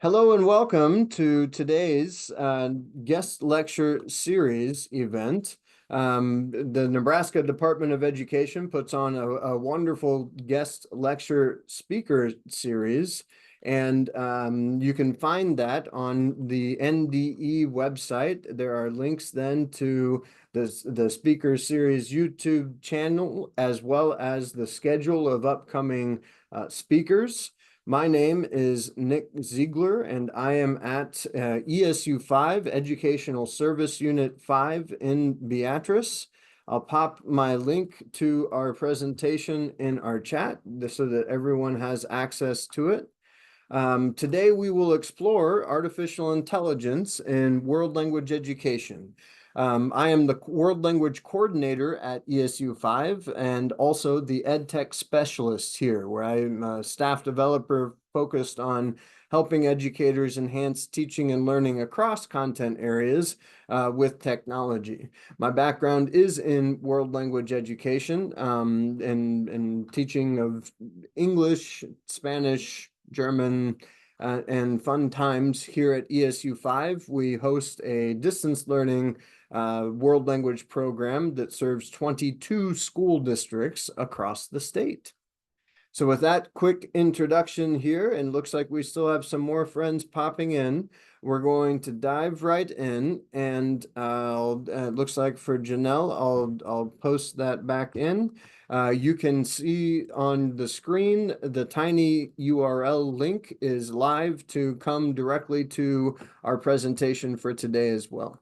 Hello and welcome to today's guest lecture series event. The Nebraska Department of Education puts on a wonderful guest lecture speaker series, and you can find that on the NDE website. There are links then to the speaker series YouTube channel, as well as the schedule of upcoming speakers. My name is Nick Ziegler, and I am at ESU 5, Educational Service Unit 5 in Beatrice. I'll pop my link to our presentation in our chat so that everyone has access to it. Today we will explore artificial intelligence in world language education. I am the World Language Coordinator at ESU 5 and also the EdTech Specialist here, where I'm a staff developer focused on helping educators enhance teaching and learning across content areas with technology. My background is in world language education and teaching of English, Spanish, German, and fun times here at ESU 5. We host a distance learning world language program that serves 22 school districts across the state. So with that quick introduction here, and looks like we still have some more friends popping in, we're going to dive right in, and it looks like for Janelle, I'll post that back in. You can see on the screen, the tiny URL link is live to come directly to our presentation for today as well.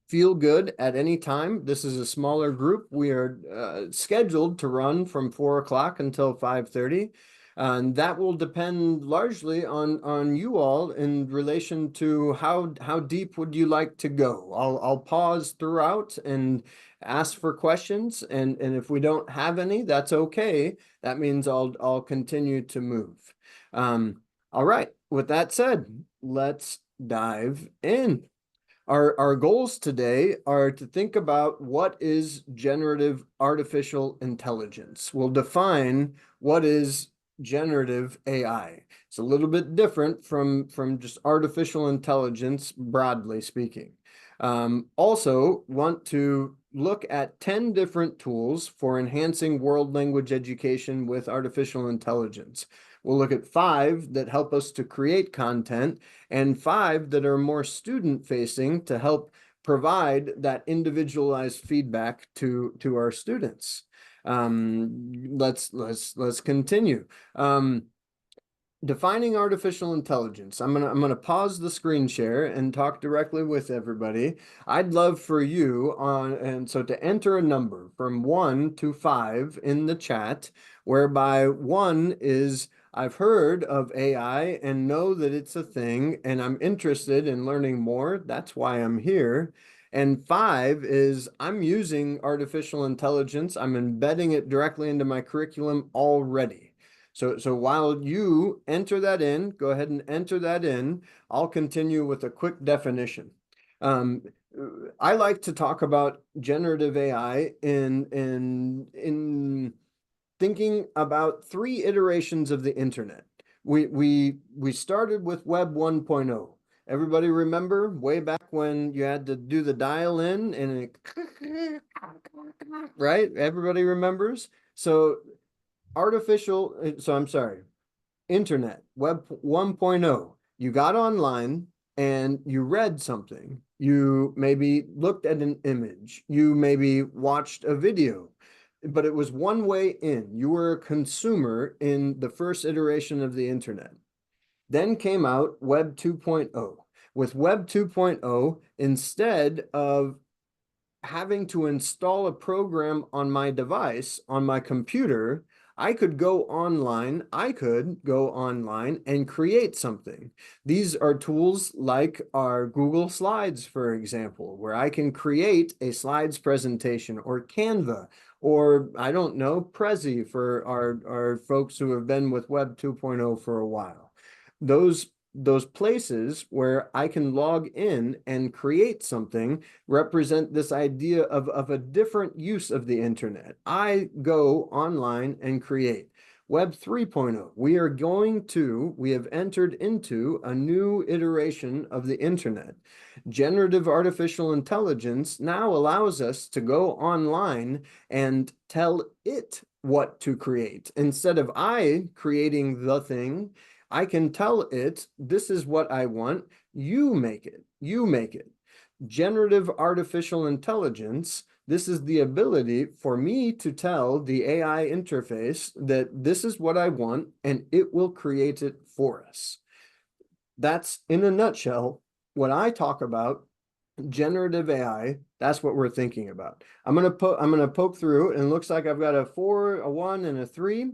Feel good at any time. This is a smaller group. We are scheduled to run from 4 o'clock until 5:30. And that will depend largely on you all in relation to how deep would you like to go. I'll pause throughout and ask for questions, and if we don't have any, that's okay. That means I'll continue to move. All right. With that said, let's dive in. Our goals today are to think about what is generative artificial intelligence. We'll define what is generative AI. It's a little bit different from just artificial intelligence, broadly speaking. Also want to look at 10 different tools for enhancing world language education with artificial intelligence. We'll look at 5 that help us to create content and 5 that are more student-facing to help provide that individualized feedback to our students. Let's continue. Defining artificial intelligence. I'm gonna pause the screen share and talk directly with everybody. I'd love for you to enter a number from 1 to 5 in the chat, whereby 1 is I've heard of AI and know that it's a thing, and I'm interested in learning more. That's why I'm here. And 5 is I'm using artificial intelligence. I'm embedding it directly into my curriculum already. So while you enter that in, go ahead and enter that in. I'll continue with a quick definition. I like to talk about generative AI in thinking about 3 iterations of the internet. We started with Web 1.0. Everybody remember way back when you had to do the dial in and it, right? Everybody remembers. So internet, Web 1.0. You got online and you read something. You maybe looked at an image. You maybe watched a video, but it was one way in. You were a consumer in the first iteration of the internet. Then came out Web 2.0. With Web 2.0, instead of having to install a program on my device, on my computer, I could go online and create something. These are tools like our Google Slides, for example, where I can create a slides presentation, or Canva, or I don't know, Prezi for our folks who have been with Web 2.0 for a while. Those places where I can log in and create something represent this idea of a different use of the internet. I go online and create. Web 3.0. We have entered into a new iteration of the internet. Generative artificial intelligence now allows us to go online and tell it what to create. Instead of I creating the thing, I can tell it, this is what I want. You make it. You make it. Generative artificial intelligence, this is the ability for me to tell the AI interface that this is what I want, and it will create it for us. That's, in a nutshell, what I talk about generative AI. That's what we're thinking about. I'm gonna poke through, and it looks like I've got a 4, a 1, and a 3.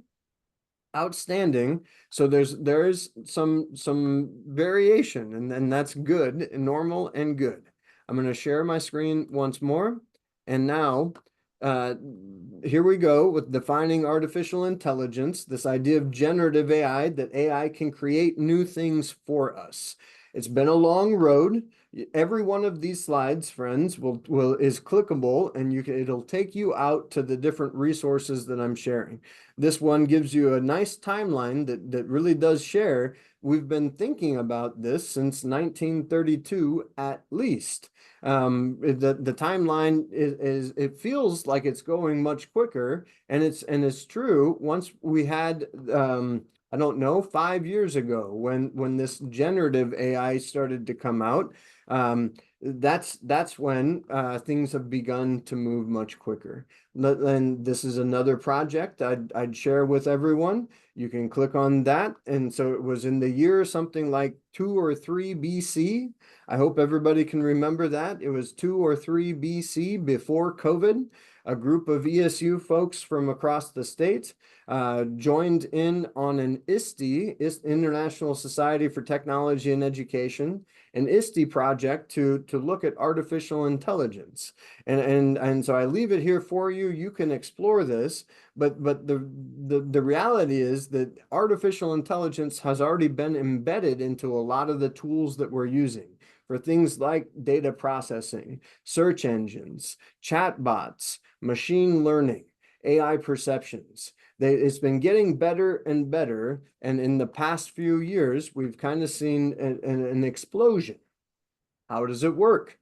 Outstanding. So there's some variation, and that's good, and normal and good. I'm going to share my screen once more, and now here we go with defining artificial intelligence, this idea of generative AI, that AI can create new things for us. It's been a long road. Every one of these slides, friends, is clickable, and it'll take you out to the different resources that I'm sharing. This one gives you a nice timeline that really does share. We've been thinking about this since 1932 at least. The timeline is it feels like it's going much quicker, and it's true. Once we had I don't know, 5 years ago when this generative AI started to come out, that's when things have begun to move much quicker. And this is another project I'd share with everyone. You can click on that. And so it was in the year something like 2 or 3 BC. I hope everybody can remember that. It was 2 or 3 BC before COVID. A group of ESU folks from across the state joined in on an ISTE, International Society for Technology and Education, an ISTE project to look at artificial intelligence. And so I leave it here for you. You can explore this, but the reality is that artificial intelligence has already been embedded into a lot of the tools that we're using for things like data processing, search engines, chatbots, machine learning, AI perceptions. It's been getting better and better, and in the past few years, we've kind of seen an explosion. How does it work?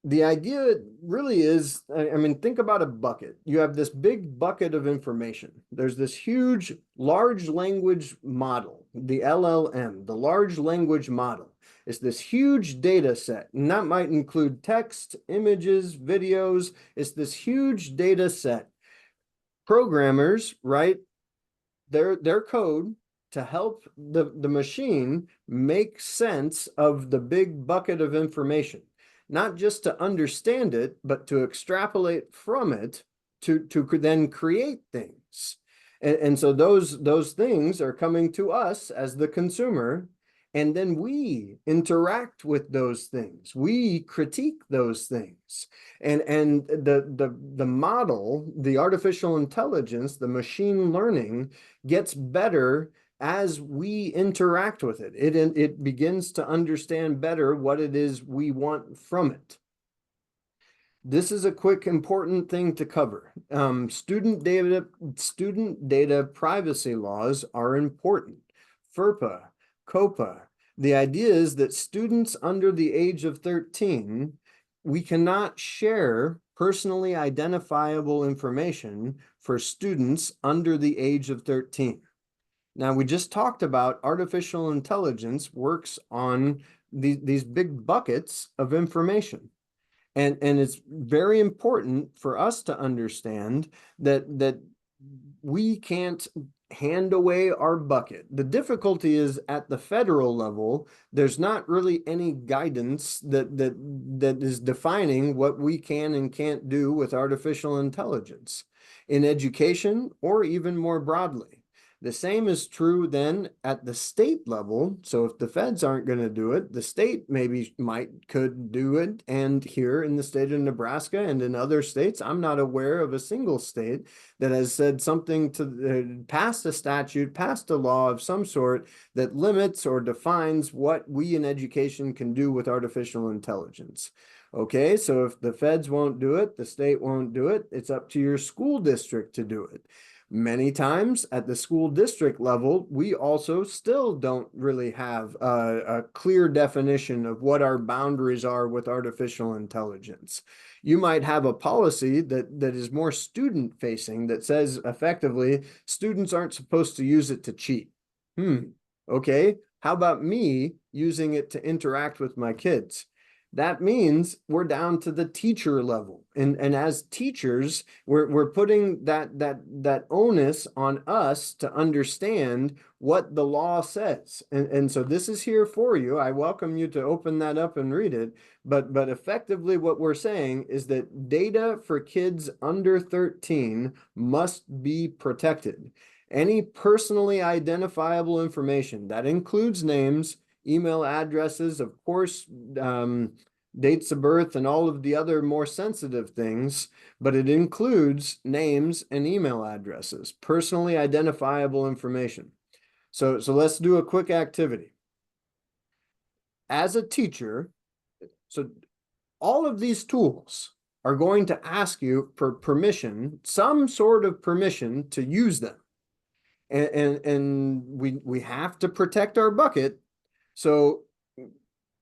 The idea really is, I mean, think about a bucket. You have this big bucket of information. There's this huge large language model, the LLM, the large language model. It's this huge data set, and that might include text, images, videos. It's this huge data set. Programmers write their code to help the machine make sense of the big bucket of information, not just to understand it, but to extrapolate from it to then create things. And so those things are coming to us as the consumer, and then we interact with those things. We critique those things. And the model, the artificial intelligence, the machine learning gets better as we interact with it. It begins to understand better what it is we want from it. This is a quick important thing to cover. Student data privacy laws are important. FERPA, COPA. The idea is that students under the age of 13, we cannot share personally identifiable information for students under the age of 13. Now, we just talked about artificial intelligence works on these big buckets of information. And it's very important for us to understand that we can't hand away our bucket. The difficulty is at the federal level, there's not really any guidance that is defining what we can and can't do with artificial intelligence in education or even more broadly. The same is true then at the state level. So if the feds aren't going to do it, the state could do it. And here in the state of Nebraska and in other states, I'm not aware of a single state that has said something to pass a statute, passed a law of some sort that limits or defines what we in education can do with artificial intelligence. Okay, so if the feds won't do it, the state won't do it, it's up to your school district to do it. Many times at the school district level, we also still don't really have a clear definition of what our boundaries are with artificial intelligence. You might have a policy that is more student facing that says effectively students aren't supposed to use it to cheat. Okay. How about me using it to interact with my kids? That means we're down to the teacher level. And as teachers, we're putting that onus on us to understand what the law says. And so this is here for you. I welcome you to open that up and read it. But effectively what we're saying is that data for kids under 13 must be protected. Any personally identifiable information, that includes names, email addresses, of course, dates of birth, and all of the other more sensitive things, but it includes names and email addresses, personally identifiable information. So let's do a quick activity. As a teacher, so all of these tools are going to ask you for permission, some sort of permission to use them. And we have to protect our bucket. So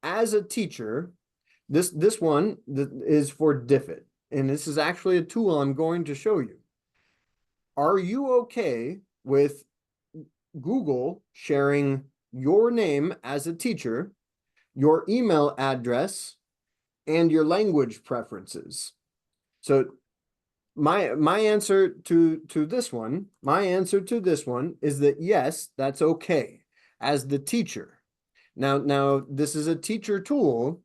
as a teacher, this one is for Diffit, and this is actually a tool I'm going to show you. Are you okay with Google sharing your name as a teacher, your email address, and your language preferences? So my answer to this one, is that yes, that's okay as the teacher. Now this is a teacher tool.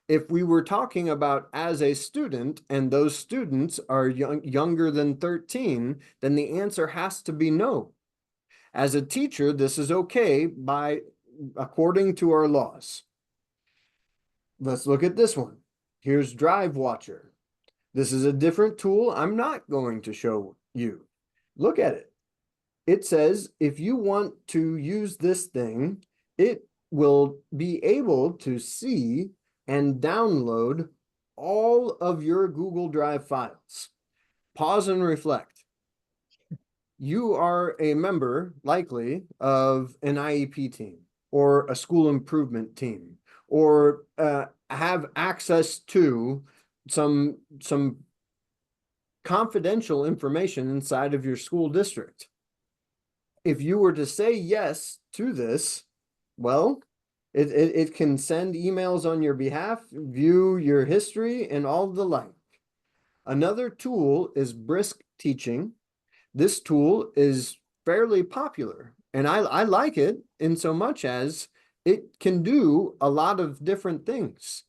If we were talking about as a student and those students are younger than 13, then the answer has to be no. As a teacher, this is okay according to our laws. Let's look at this one. Here's Drive Watcher. This is a different tool I'm not going to show you. Look at it. It says if you want to use this thing, it will be able to see and download all of your Google Drive files. Pause and reflect. You are a member, likely, of an IEP team or a school improvement team, or have access to some confidential information inside of your school district. If you were to say yes to this, well, it can send emails on your behalf, view your history, and all the like. Another tool is Brisk Teaching. This tool is fairly popular, and I like it in so much as it can do a lot of different things.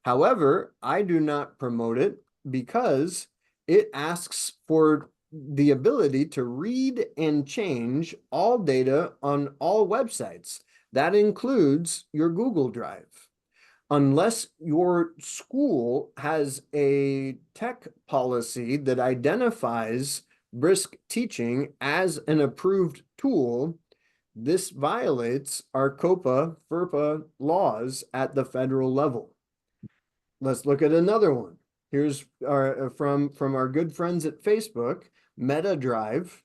However, I do not promote it because it asks for the ability to read and change all data on all websites. That includes your Google Drive. Unless your school has a tech policy that identifies Brisk Teaching as an approved tool, this violates our COPA, FERPA laws at the federal level. Let's look at another one. Here's from our good friends at Facebook. Meta Drive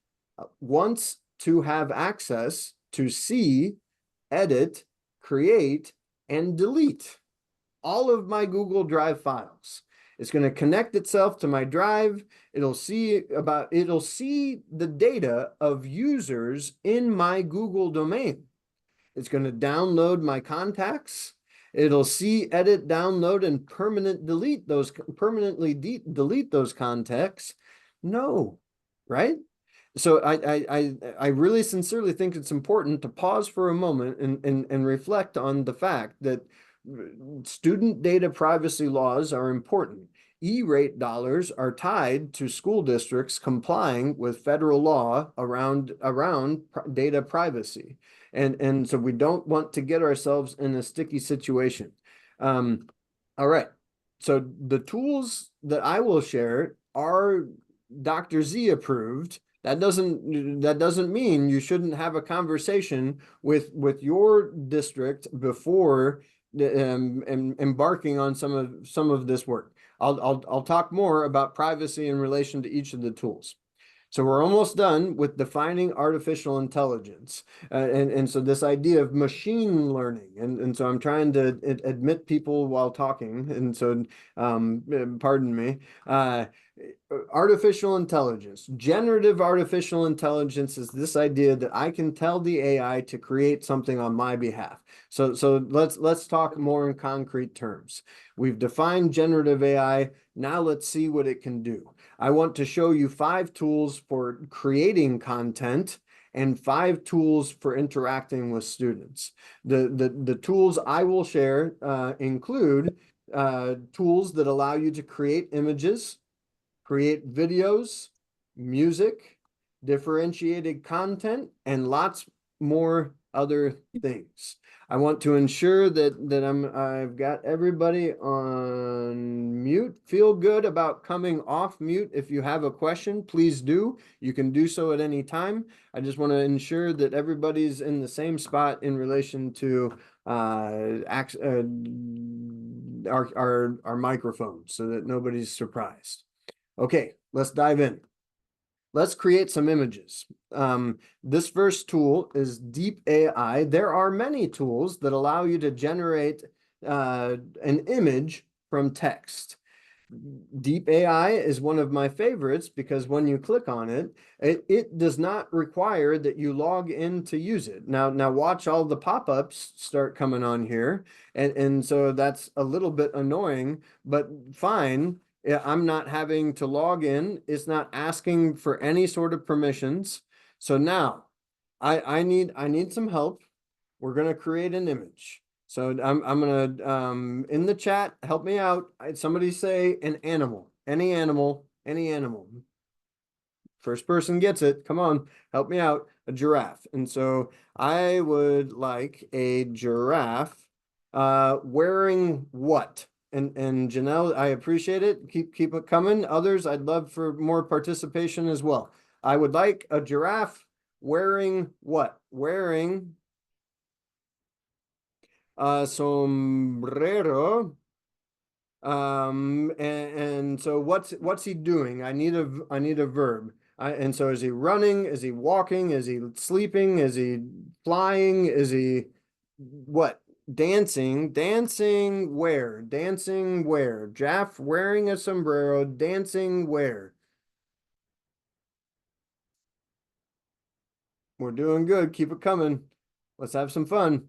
wants to have access to see, edit, create, and delete all of my Google Drive files. It's going to connect itself to my drive. It'll see the data of users in my Google domain. It's going to download my contacts. It'll see, edit, download, and permanently delete those contacts. No, right? So I really sincerely think it's important to pause for a moment and reflect on the fact that student data privacy laws are important. E-rate dollars are tied to school districts complying with federal law around data privacy. And so we don't want to get ourselves in a sticky situation. All right. So the tools that I will share are Dr. Z approved. That doesn't mean you shouldn't have a conversation with your district before embarking on some of this work. I'll talk more about privacy in relation to each of the tools. So we're almost done with defining artificial intelligence. And so this idea of machine learning, and so I'm trying to admit people while talking, and so pardon me. Artificial intelligence, generative artificial intelligence is this idea that I can tell the AI to create something on my behalf. So let's talk more in concrete terms. We've defined generative AI. Now let's see what it can do. I want to show you 5 tools for creating content and 5 tools for interacting with students. The tools I will share include tools that allow you to create images, create videos, music, differentiated content, and lots more other things. I want to ensure that I've got everybody on mute. Feel good about coming off mute. If you have a question, please do. You can do so at any time. I just want to ensure that everybody's in the same spot in relation to our microphones so that nobody's surprised. Okay, let's dive in. Let's create some images. This first tool is Deep AI. There are many tools that allow you to generate an image from text. Deep AI is one of my favorites because when you click on it, it does not require that you log in to use it. Now watch all the pop-ups start coming on here. And so that's a little bit annoying, but fine. I'm not having to log in. It's not asking for any sort of permissions. So now I need some help. We're going to create an image. So I'm gonna in the chat, help me out. Somebody say an animal, any animal, any animal. First person gets it. Come on, help me out. A giraffe. And so I would like a giraffe wearing what? And Janelle, I appreciate it. Keep it coming. Others, I'd love for more participation as well. I would like a giraffe wearing what? Wearing sombrero. And so what's he doing? I need a verb. And so is he running? Is he walking? Is he sleeping? Is he flying? Is he what? Dancing? Dancing where? Dancing where? Jaff wearing a sombrero, dancing where? We're doing good. Keep it coming. Let's have some fun.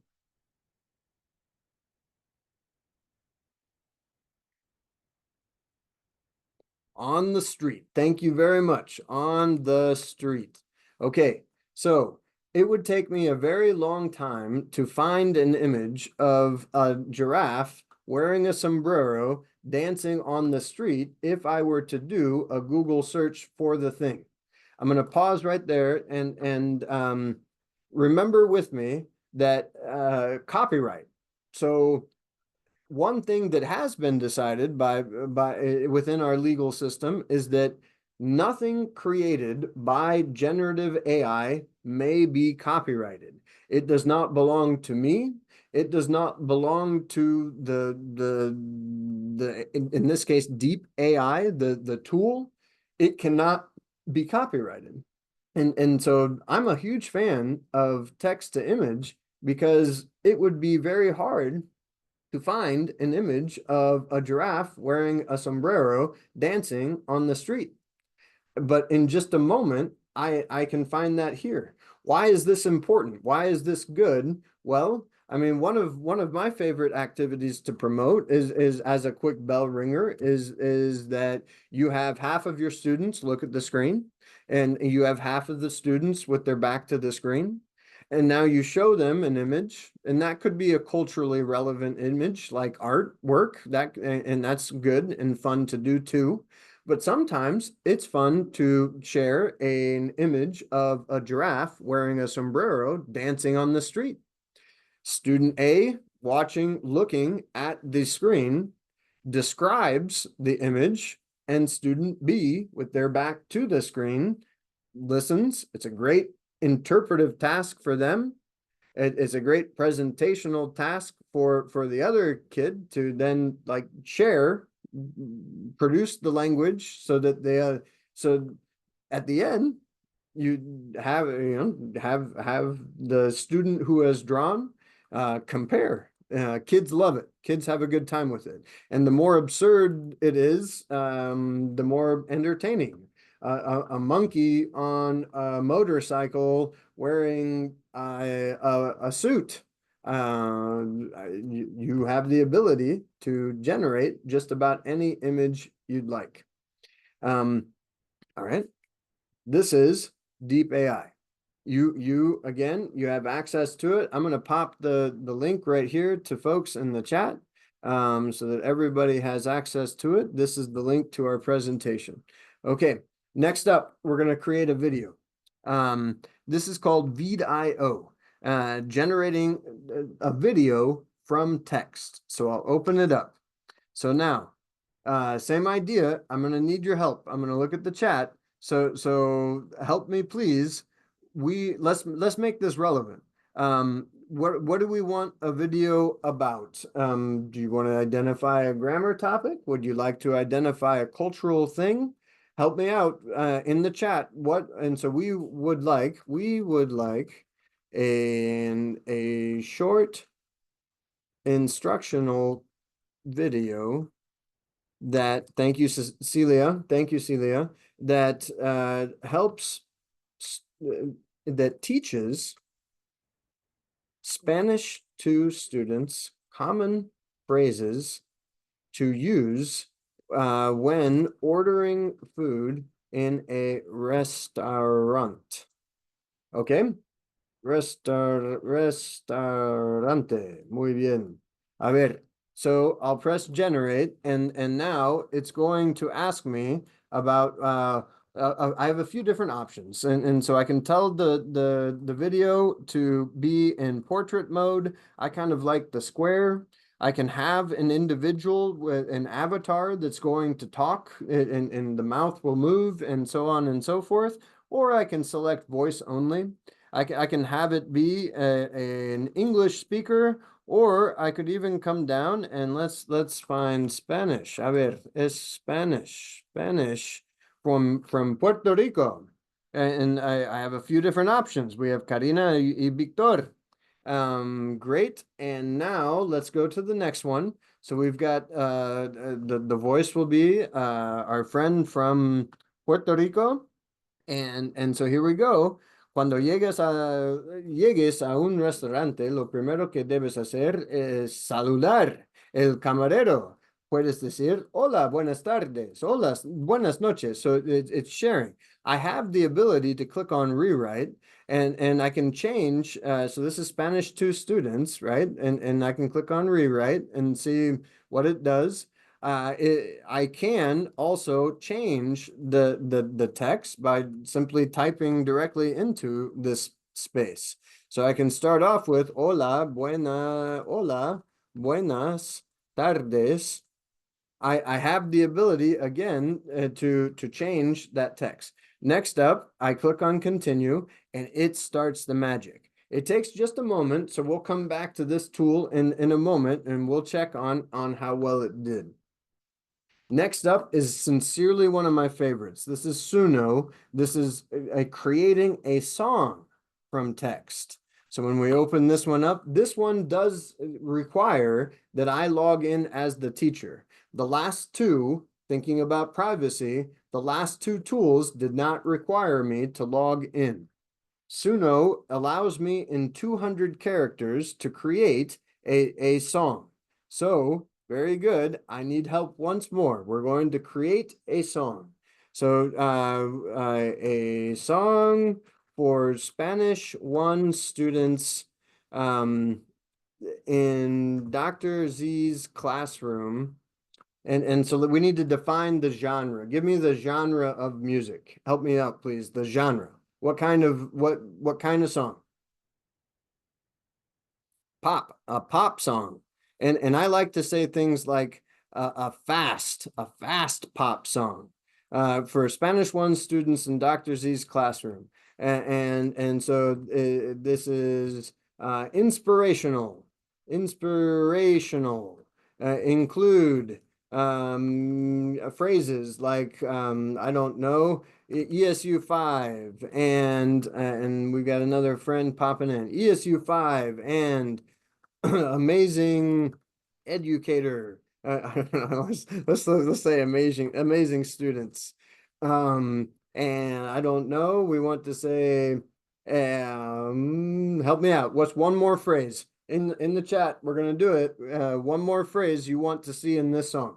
On the street. Thank you very much. On the street. Okay, so it would take me a very long time to find an image of a giraffe wearing a sombrero dancing on the street if I were to do a Google search for the thing. I'm going to pause right there and remember with me that copyright. So one thing that has been decided by within our legal system is that nothing created by generative AI may be copyrighted. It does not belong to me. It does not belong to in this case, Deep AI, the tool. It cannot be copyrighted. And so I'm a huge fan of text to image because it would be very hard to find an image of a giraffe wearing a sombrero dancing on the street. But in just a moment, I can find that here. Why is this important? Why is this good? Well, I mean, one of my favorite activities to promote is as a quick bell ringer is that you have half of your students look at the screen and you have half of the students with their back to the screen. And now you show them an image, and that could be a culturally relevant image like artwork, and that's good and fun to do too. But sometimes it's fun to share an image of a giraffe wearing a sombrero dancing on the street. Student A looking at the screen describes the image, and student B with their back to the screen listens. It's a great interpretive task for them. It's a great presentational task for the other kid to then like share, produce the language so that they so at the end, you have the student who has drawn compare. Kids love it. Kids have a good time with it. And the more absurd it is, the more entertaining. A monkey on a motorcycle wearing a suit. You have the ability to generate just about any image you'd like. All right. This is Deep AI. You again, you have access to it. I'm going to pop the link right here to folks in the chat so that everybody has access to it. This is the link to our presentation. Okay, next up, we're going to create a video. This is called Vid.io, generating a video from text. So I'll open it up. So now, same idea. I'm going to need your help. I'm going to look at the chat. So help me, please. Let's make this relevant. What do we want a video about? Do you want to identify a grammar topic? Would you like to identify a cultural thing? Help me out in the chat. And so we would like a short instructional video that, thank you, Celia, that helps, that teaches Spanish to students common phrases to use when ordering food in a restaurant. Okay? Restaurante. Muy bien. A ver. So I'll press generate, and now it's going to ask me about I have a few different options, and so I can tell the video to be in portrait mode. I kind of like the square. I can have an individual with an avatar that's going to talk, and the mouth will move, and so on and so forth. Or I can select voice only. I can have it be an English speaker, or I could even come down and let's find Spanish. A ver, es Spanish from Puerto Rico, and I have a few different options. We have Karina y Victor. Great. And now let's go to the next one. So we've got the voice will be our friend from Puerto Rico, and so here we go. Cuando llegues a un restaurante, lo primero que debes hacer es saludar el camarero. Puedes decir, hola, buenas tardes, hola, buenas noches. So it's sharing. I have the ability to click on rewrite, and I can change. So this is Spanish to students, right? And I can click on rewrite and see what it does. I can also change the text by simply typing directly into this space. So I can start off with hola, buenas tardes. I have the ability again to change that text. Next up, I click on continue, and it starts the magic. It takes just a moment, so we'll come back to this tool in a moment, and we'll check on how well it did. Next up is sincerely one of my favorites. This is Suno. This is creating a song from text. So when we open this one up, this one does require that I log in as the teacher. The last two, thinking about privacy, the last two tools did not require me to log in. Suno allows me in 200 characters to create a song. So very good. I need help once more. We're going to create a song. So a song for Spanish 1 students in Dr. Z's classroom. And so we need to define the genre. Give me the genre of music. Help me out, please. The genre. What kind of song? Pop, a pop song. And I like to say things like a fast pop song for Spanish 1 students in Dr. Z's classroom. And so this is inspirational, include phrases like, I don't know, ESU5 and we've got another friend popping in, ESU5 and amazing educator. I don't know, let's say amazing students. And I don't know, we want to say, help me out. What's one more phrase in the chat? We're gonna do it. One more phrase you want to see in this song.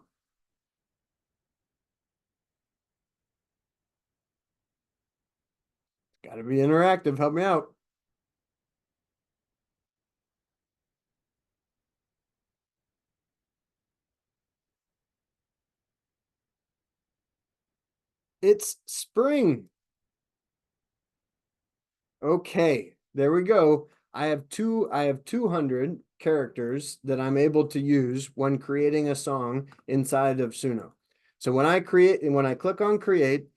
Got to be interactive. Help me out. It's spring. Okay, there we go. I have 200 characters that I'm able to use when creating a song inside of Suno. So when I click on create,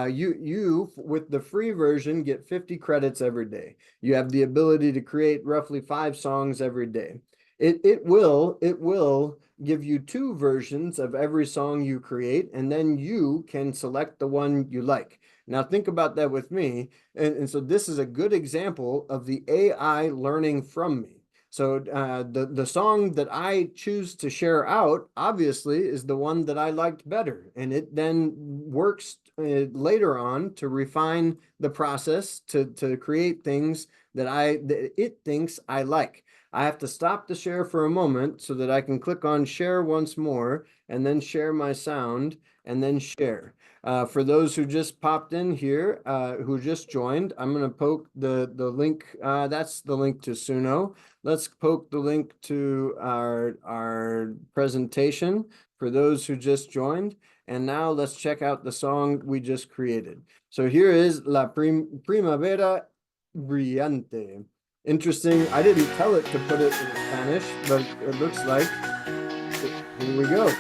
you with the free version get 50 credits every day. You have the ability to create roughly 5 songs every day. It will give you 2 versions of every song you create, and then you can select the one you like. Now think about that with me. And so this is a good example of the AI learning from me. So the song that I choose to share out, obviously, is the one that I liked better. And it then works later on to refine the process to create things that it thinks I like. I have to stop the share for a moment so that I can click on share once more and then share my sound and then share. For those who just popped in here, who just joined, I'm going to poke the link. That's the link to Suno. Let's poke the link to our presentation for those who just joined. And now let's check out the song we just created. So here is La Primavera Brillante. Interesting. I didn't tell it to put it in Spanish, but it looks like. Here we go.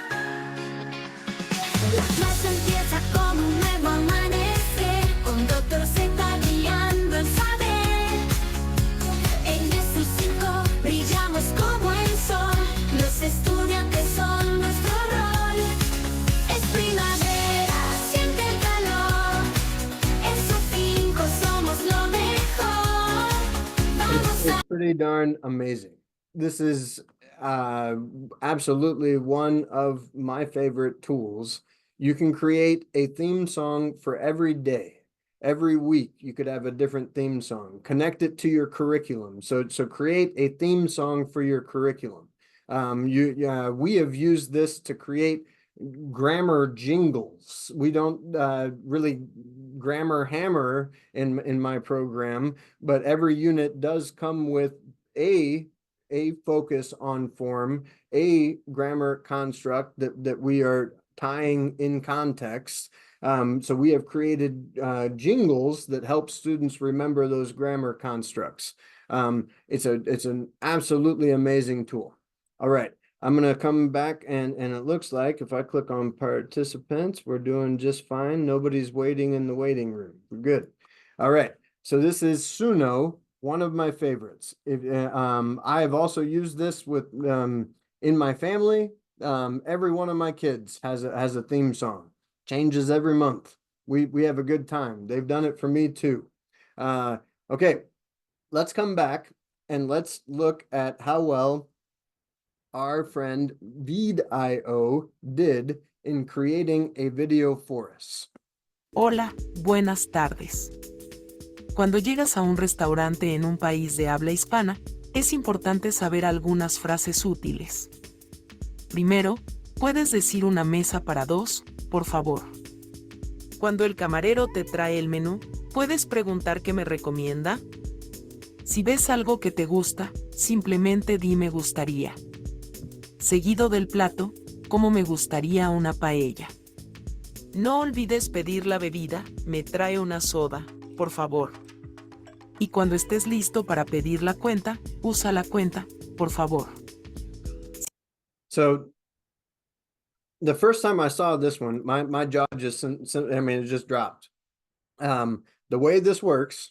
It's pretty darn amazing. This is absolutely one of my favorite tools. You can create a theme song for every day. Every week, you could have a different theme song. Connect it to your curriculum. So create a theme song for your curriculum. We have used this to create grammar jingles. We don't really grammar hammer in my program, but every unit does come with a focus on form, a grammar construct that we are tying in context. So we have created jingles that help students remember those grammar constructs. It's an absolutely amazing tool. All right. I'm going to come back and it looks like if I click on participants, we're doing just fine. Nobody's waiting in the waiting room. We're good. All right. So this is Suno, one of my favorites. I have also used this with in my family. Every one of my kids has a theme song. Changes every month. We have a good time. They've done it for me too. Okay. Let's come back and let's look at how well our friend Vid.io did in creating a video for us. Hola, buenas tardes. Cuando llegas a un restaurante en un país de habla hispana, es importante saber algunas frases útiles. Primero, puedes decir una mesa para 2, por favor. Cuando el camarero te trae el menú, puedes preguntar qué me recomienda. Si ves algo que te gusta, simplemente di me gustaría. Seguido del plato, como me gustaría una paella. No olvides pedir la bebida, me trae una soda, por favor. Y cuando estés listo para pedir la cuenta, usa la cuenta, por favor. So the first time I saw this one, my jaw just, it just dropped. The way this works,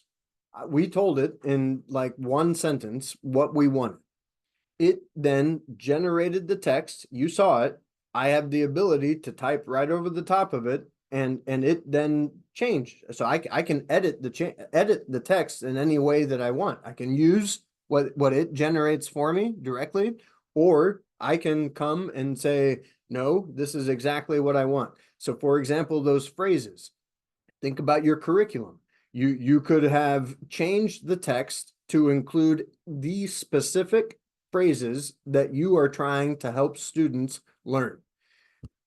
we told it in like one sentence what we wanted. It then generated the text. You saw it. I have the ability to type right over the top of it, and it then changed. So I can edit the text in any way that I want. I can use what it generates for me directly, or I can come and say, no, this is exactly what I want. So for example, those phrases, think about your curriculum. You could have changed the text to include the specific phrases that you are trying to help students learn.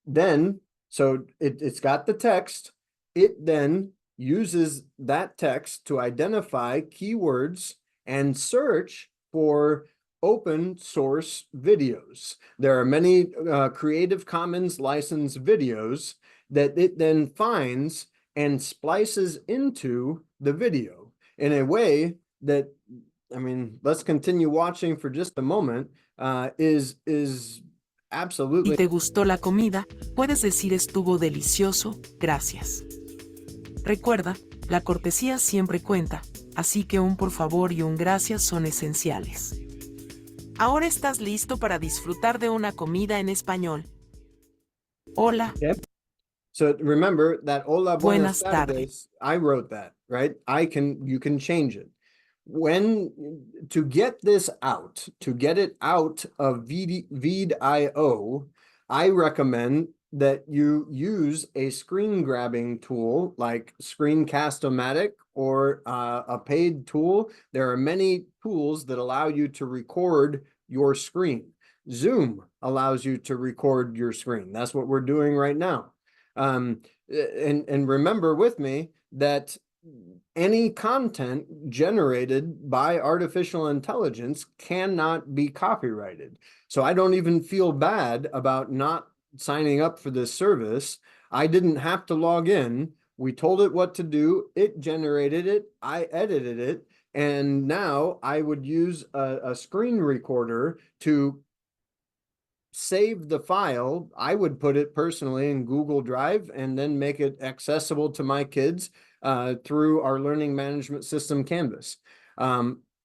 Then, so it's got the text. It then uses that text to identify keywords and search for open source videos. There are many Creative Commons licensed videos that it then finds and splices into the video in a way that, I mean, let's continue watching for just a moment, is Si absolutely. te gustó la comida, puedes decir estuvo delicioso, gracias. Recuerda, la cortesía siempre cuenta, así que un por favor y un gracias son esenciales. Ahora estás listo para disfrutar de una comida en español. Hola. Okay. So remember that hola, buenas Buenas tardes. tardes, I wrote that, right? You can change it. To get this out, to get it out of Vidio, I recommend that you use a screen grabbing tool like Screencast-O-Matic or a paid tool. There are many tools that allow you to record your screen. Zoom allows you to record your screen. That's what we're doing right now. And remember with me that any content generated by artificial intelligence cannot be copyrighted. So I don't even feel bad about not signing up for this service. I didn't have to log in. We told it what to do. It generated it. I edited it. And now I would use a screen recorder to save the file. I would put it personally in Google Drive and then make it accessible to my kids through our learning management system, Canvas.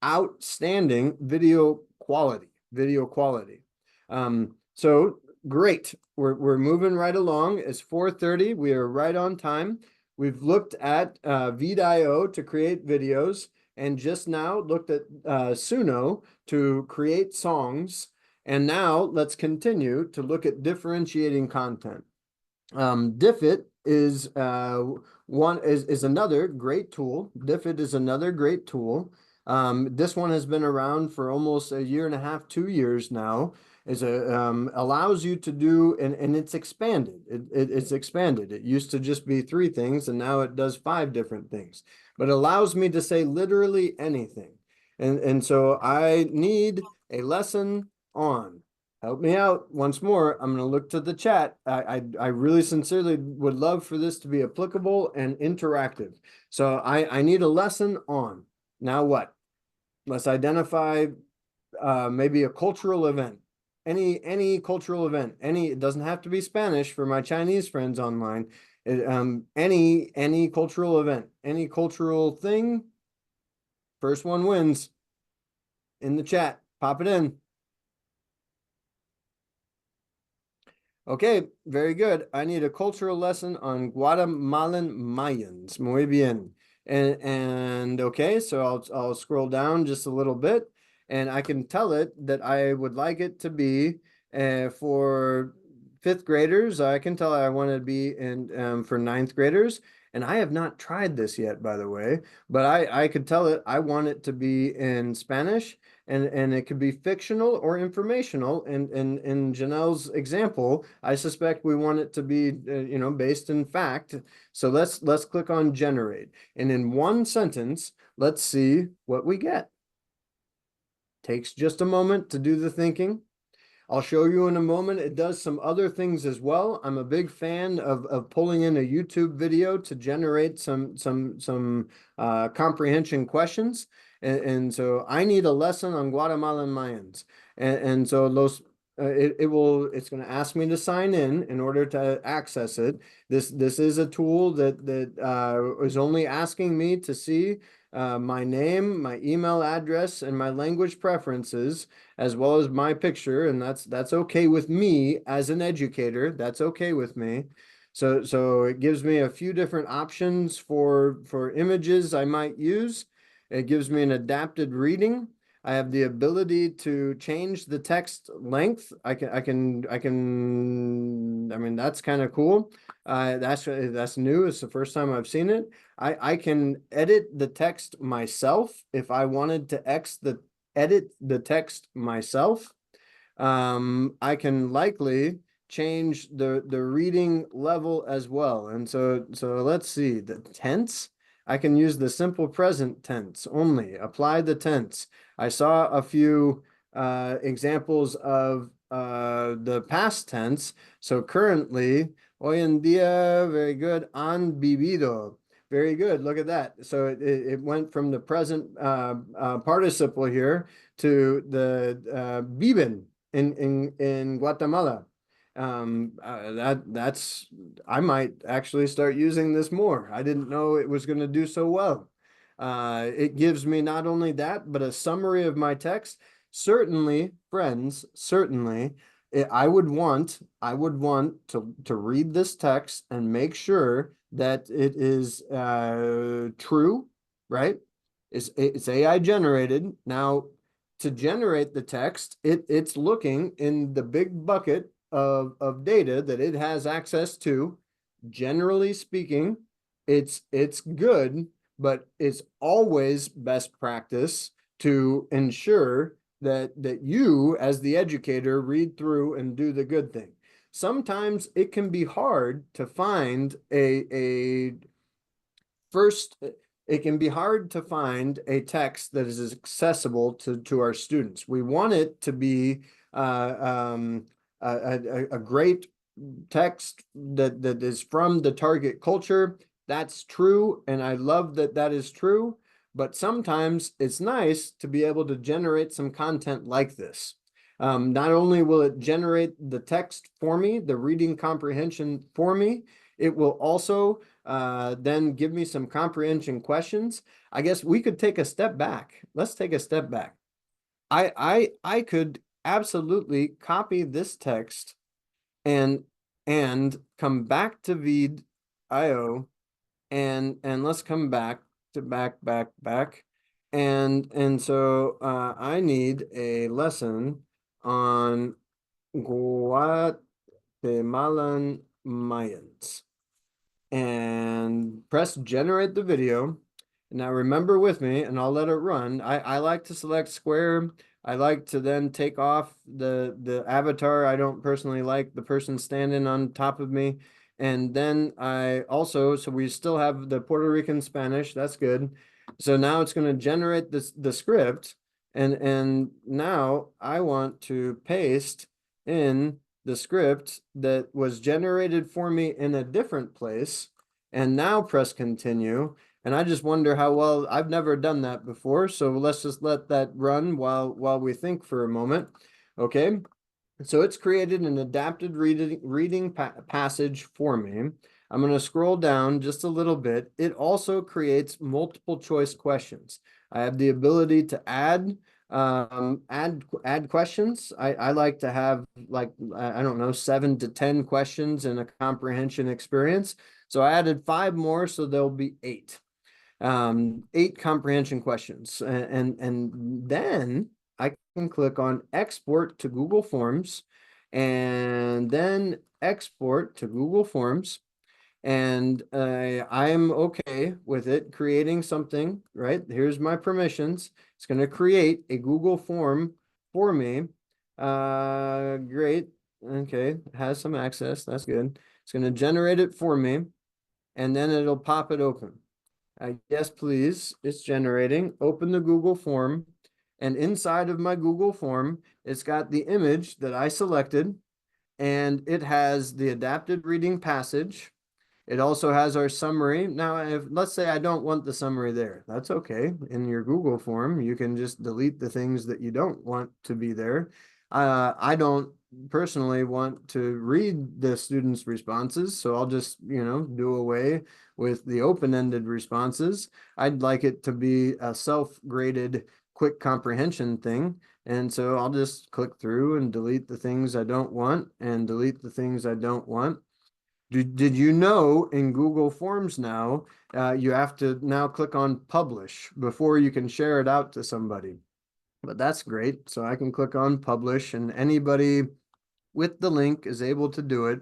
Outstanding video quality. So great. We're moving right along. It's 4:30. We are right on time. We've looked at Vidio to create videos, and just now looked at Suno to create songs. And now let's continue to look at differentiating content. Diffit is another great tool. Diffit is another great tool. This one has been around for almost a year and a half, 2 years now. Allows you to do, and it's expanded. It's expanded. It used to just be 3 things, and now it does 5 different things. But allows me to say literally anything. And so I need a lesson on. Help me out once more. I'm going to look to the chat. I really sincerely would love for this to be applicable and interactive. So I need a lesson on. Now what? Let's identify maybe a cultural event. Any cultural event. It doesn't have to be Spanish for my Chinese friends online. Any cultural event, any cultural thing. First one wins. In the chat, pop it in. Okay, very good. I need a cultural lesson on Guatemalan Mayans. Muy bien. And okay, so I'll scroll down just a little bit, and I can tell it that I would like it to be for 5th graders. I can tell I want it to be in for 9th graders. And I have not tried this yet, by the way, but I could tell it I want it to be in Spanish. And it could be fictional or informational. And in Janelle's example, I suspect we want it to be, based in fact. So let's click on generate. And in one sentence, let's see what we get. Takes just a moment to do the thinking. I'll show you in a moment. It does some other things as well. I'm a big fan of pulling in a YouTube video to generate some comprehension questions. And so I need a lesson on Guatemalan Mayans. And so it's going to ask me to sign in order to access it. This is a tool that is only asking me to see my name, my email address, and my language preferences, as well as my picture, and that's okay with me as an educator. That's okay with me. So it gives me a few different options for images I might use. It gives me an adapted reading. I have the ability to change the text length. I mean, that's kind of cool. That's new. It's the first time I've seen it. I can edit the text myself if I wanted to edit the text myself. I can likely change the reading level as well. And so let's see, the tense. I can use the simple present tense only. Apply the tense. I saw a few examples of the past tense. So currently, hoy en día, very good. Han vivido. Very good. Look at that. So it went from the present participle here to the viven in Guatemala. That's I might actually start using this more. I didn't know it was going to do so well. It gives me not only that, but a summary of my text. Certainly, friends, certainly, I would want to read this text and make sure that it is true, right? It's AI generated. Now, to generate the text, it's looking in the big bucket of data that it has access to. Generally speaking, it's good, but it's always best practice to ensure that you, as the educator, read through and do the good thing. Sometimes it can be hard to find a first, it can be hard to find a text that is accessible to our students. We want it to be a great text that is from the target culture. That's true, and I love that that is true. But sometimes it's nice to be able to generate some content like this. Not only will it generate the text for me, the reading comprehension for me, it will also then give me some comprehension questions. I guess we could take a step back. Let's take a step back. I could absolutely copy this text and come back to vid.io and let's come back to back. And so I need a lesson on Guatemalan Mayans and press generate the video. Now remember with me, and I'll let it run. I like to select square. I like to then take off the avatar. I don't personally like the person standing on top of me. And then I also, so we still have the Puerto Rican Spanish. That's good. So now it's going to generate the script. And now I want to paste in the script that was generated for me in a different place, and now press continue. And I just wonder how well, I've never done that before. So let's just let that run while we think for a moment. Okay. So it's created an adapted reading passage for me. I'm going to scroll down just a little bit. It also creates multiple choice questions. I have the ability to add questions. I like to have, like, I don't know, 7 to 10 questions in a comprehension experience. So I added 5 more, so there'll be 8. 8 comprehension questions. And then I can click on export to Google Forms, and then export to Google Forms. And I'm okay with it creating something, right? Here's my permissions. It's going to create a Google form for me. Great. Okay. It has some access. That's good. It's going to generate it for me, and then it'll pop it open. Yes, please. It's generating. Open the Google form. And inside of my Google form, it's got the image that I selected, and it has the adapted reading passage. It also has our summary. Now, let's say I don't want the summary there. That's okay. In your Google form, you can just delete the things that you don't want to be there. I don't personally want to read the students' responses, so I'll just, do away with the open-ended responses. I'd like it to be a self-graded quick comprehension thing. And so I'll just click through and delete the things I don't want and delete the things I don't want. Did you know in Google Forms now, you have to now click on publish before you can share it out to somebody? But that's great. So I can click on publish and anybody with the link is able to do it.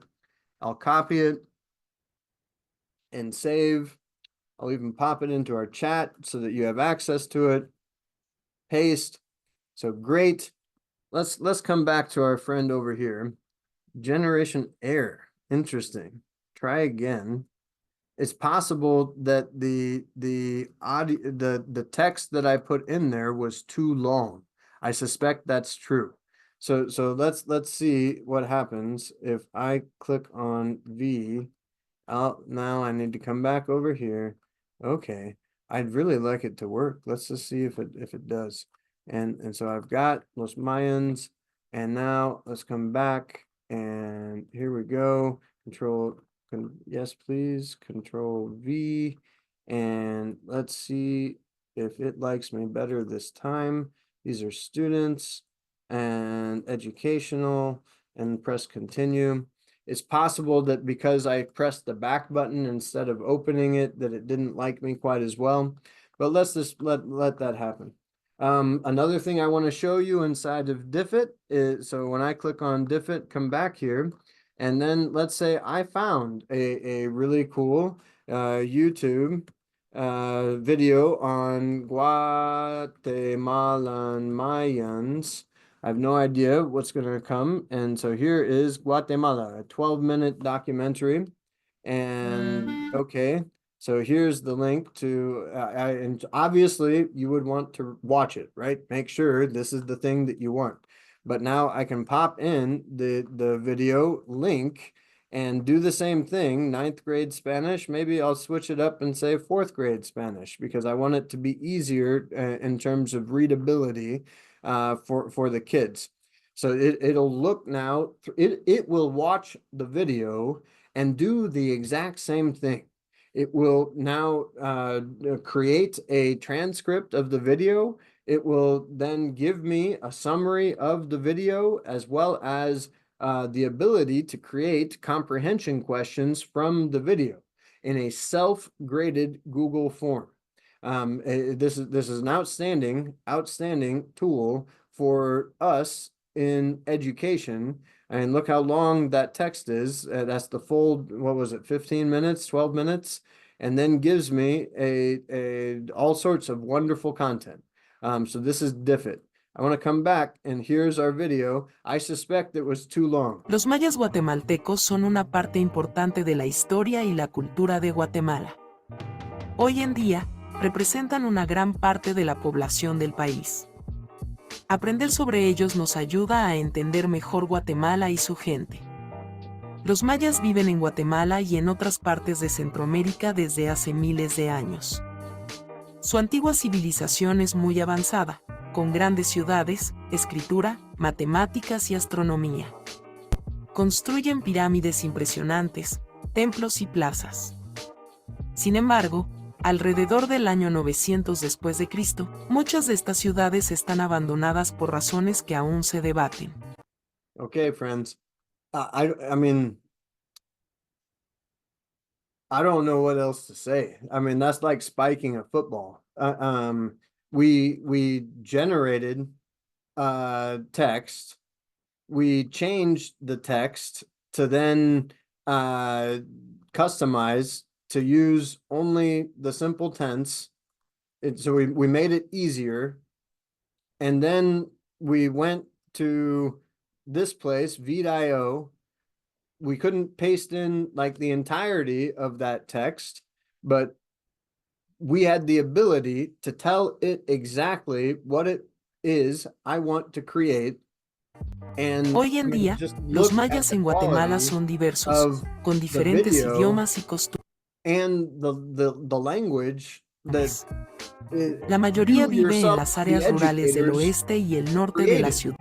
I'll copy it and save. I'll even pop it into our chat so that you have access to it. Paste. So great. Let's come back to our friend over here. Generation error. Interesting. Try again. It's possible that the audio the text that I put in there was too long. I suspect that's true. So let's see what happens if I click on V. Now I need to come back over here. Okay. I'd really like it to work. Let's just see if it does. And so I've got Los Mayans, and now let's come back and here we go. Yes, please, Control V, and let's see if it likes me better this time. These are students and educational, and press continue. It's possible that because I pressed the back button instead of opening it, that it didn't like me quite as well, but let's just let that happen. Another thing I want to show you inside of Diffit is, so when I click on Diffit, come back here, and then let's say I found a really cool YouTube video on Guatemalan Mayans. I have no idea what's going to come. And so here is Guatemala, a 12-minute documentary. And okay, so here's the link to, and obviously you would want to watch it, right? Make sure this is the thing that you want. But now I can pop in the video link and do the same thing, 9th grade Spanish. Maybe I'll switch it up and say 4th grade Spanish because I want it to be easier in terms of readability for the kids. So it'll look now, it will watch the video and do the exact same thing. It will now create a transcript of the video. It will then give me a summary of the video as well as the ability to create comprehension questions from the video in a self-graded Google form. This is an outstanding tool for us in education. And look how long that text is. That's the full, what was it, 15 minutes, 12 minutes, and then gives me all sorts of wonderful content. So this is Diffit. I want to come back and here's our video. I suspect it was too long. Los mayas guatemaltecos son una parte importante de la historia y la cultura de Guatemala. Hoy en día, representan una gran parte de la población del país. Aprender sobre ellos nos ayuda a entender mejor Guatemala y su gente. Los mayas viven en Guatemala y en otras partes de Centroamérica desde hace miles de años. Su antigua civilización es muy avanzada, con grandes ciudades, escritura, matemáticas y astronomía. Construyen pirámides impresionantes, templos y plazas. Sin embargo, alrededor del año 900 después de Cristo, muchas de estas ciudades están abandonadas por razones que aún se debaten. Okay, friends. I mean, I don't know what else to say. I mean, that's like spiking a football. We generated text. We changed the text to then customize to use only the simple tense. So we made it easier. And then we went to this place, v.io. We couldn't paste in like the entirety of that text, but we had the ability to tell it exactly what it is I want to create. And hoy en día, los mayas en Guatemala son diversos, con diferentes idiomas y costumbres. And the language that la mayoría vive en las áreas rurales del oeste y el norte de la ciudad.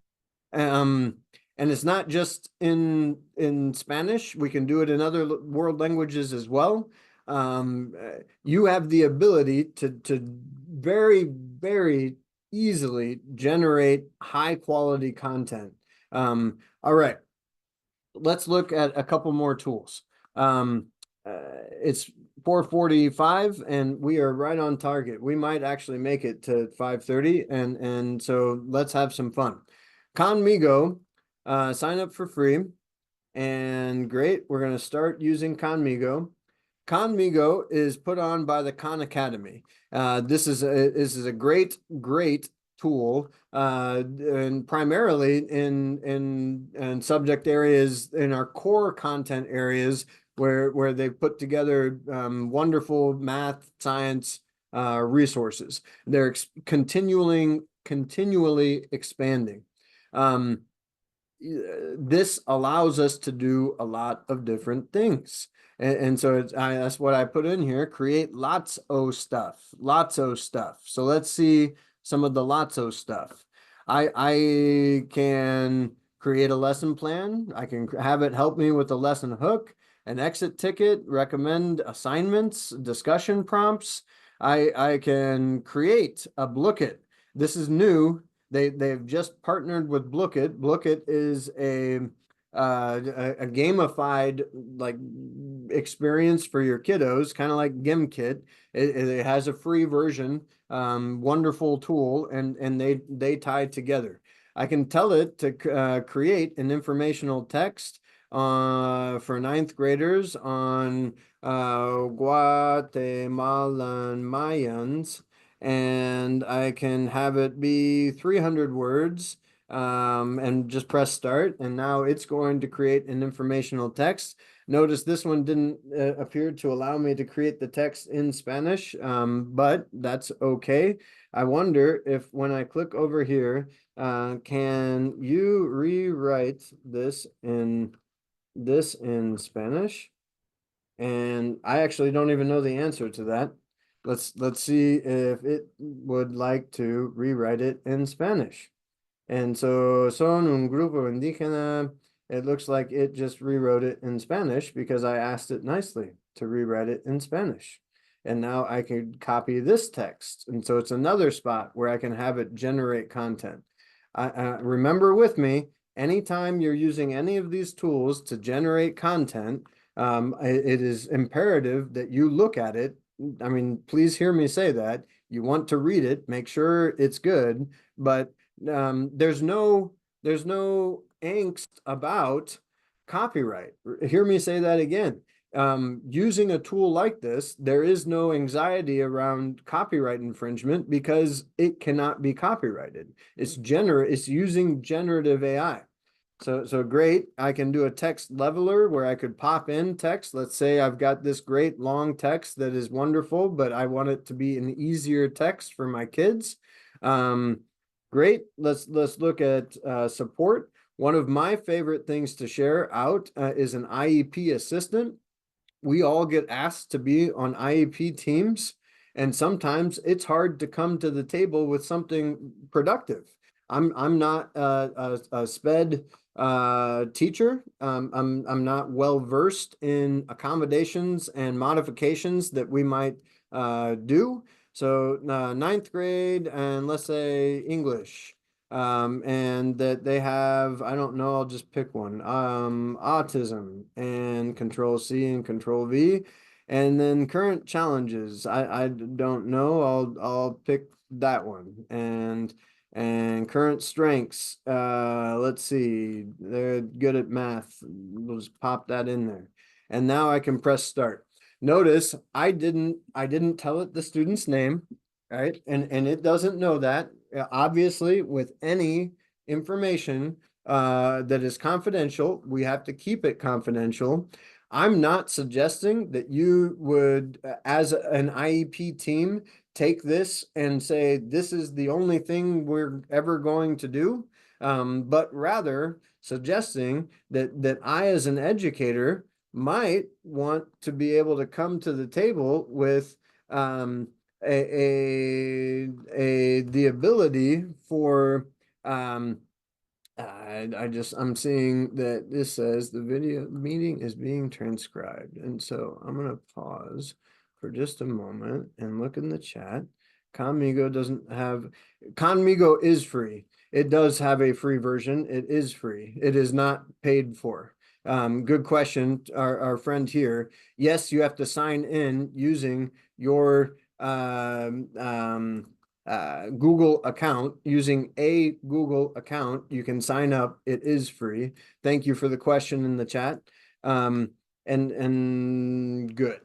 Um, and it's not just in Spanish. We can do it in other world languages as well. You have the ability to very easily generate high quality content. All right, let's look at a couple more tools. It's 4:45 and we are right on target. We might actually make it to 5:30, and so let's have some fun. Conmigo, sign up for free, and great. We're going to start using Conmigo. Conmigo is put on by the Khan Academy. This is a great tool, and primarily in subject areas in our core content areas where they put together wonderful math, science resources. They're continually expanding. Um, this allows us to do a lot of different things. And so that's what I put in here, create lots of stuff. So let's see some of the lots of stuff. I can create a lesson plan. I can have it help me with a lesson hook, an exit ticket, recommend assignments, discussion prompts. I can create a booklet. This is new. They've just partnered with Blookit. Blookit is a gamified like experience for your kiddos, kind of like GimKit. It has a free version, wonderful tool, and they tie together. I can tell it to create an informational text for ninth graders on Guatemalan Mayans, and I can have it be 300 words, and just press start. And now it's going to create an informational text. Notice this one didn't appear to allow me to create the text in Spanish, but that's okay. I wonder if when I click over here, can you rewrite this in Spanish? And I actually don't even know the answer to that. Let's see if it would like to rewrite it in Spanish. And so son un grupo indígena, it looks like it just rewrote it in Spanish because I asked it nicely to rewrite it in Spanish. And now I could copy this text. And so it's another spot where I can have it generate content. Remember with me, anytime you're using any of these tools to generate content, it is imperative that you look at it. I mean, please hear me say that. You want to read it, make sure it's good, but there's no angst about copyright. Hear me say that again. Using a tool like this, there is no anxiety around copyright infringement because it cannot be copyrighted. It's using generative AI. So great. I can do a text leveler where I could pop in text. Let's say I've got this great long text that is wonderful, but I want it to be an easier text for my kids. Great. Let's look at support. One of my favorite things to share out is an IEP assistant. We all get asked to be on IEP teams, and sometimes it's hard to come to the table with something productive. I'm not a SPED teacher. I'm not well versed in accommodations and modifications that we might do. So ninth grade, and let's say English, and that they have, I don't know, I'll just pick one, autism, and Control C and Control V, and then current challenges. I don't know. I'll pick that one, and current strengths. Let's see, they're good at math. We'll just pop that in there, and now I can press start. Notice I didn't tell it the student's name, right? And it doesn't know that. Obviously, with any information that is confidential, we have to keep it confidential. I'm not suggesting that you would, as an IEP team, take this and say, this is the only thing we're ever going to do, but rather suggesting that I, as an educator, might want to be able to come to the table with the ability for I'm seeing that this says the video meeting is being transcribed. And so I'm gonna pause for just a moment and look in the chat. Conmigo is free. It does have a free version. It is free. It is not paid for. Good question, our friend here. Yes, you have to sign in using your Google account. Using a Google account, you can sign up. It is free. Thank you for the question in the chat. And good.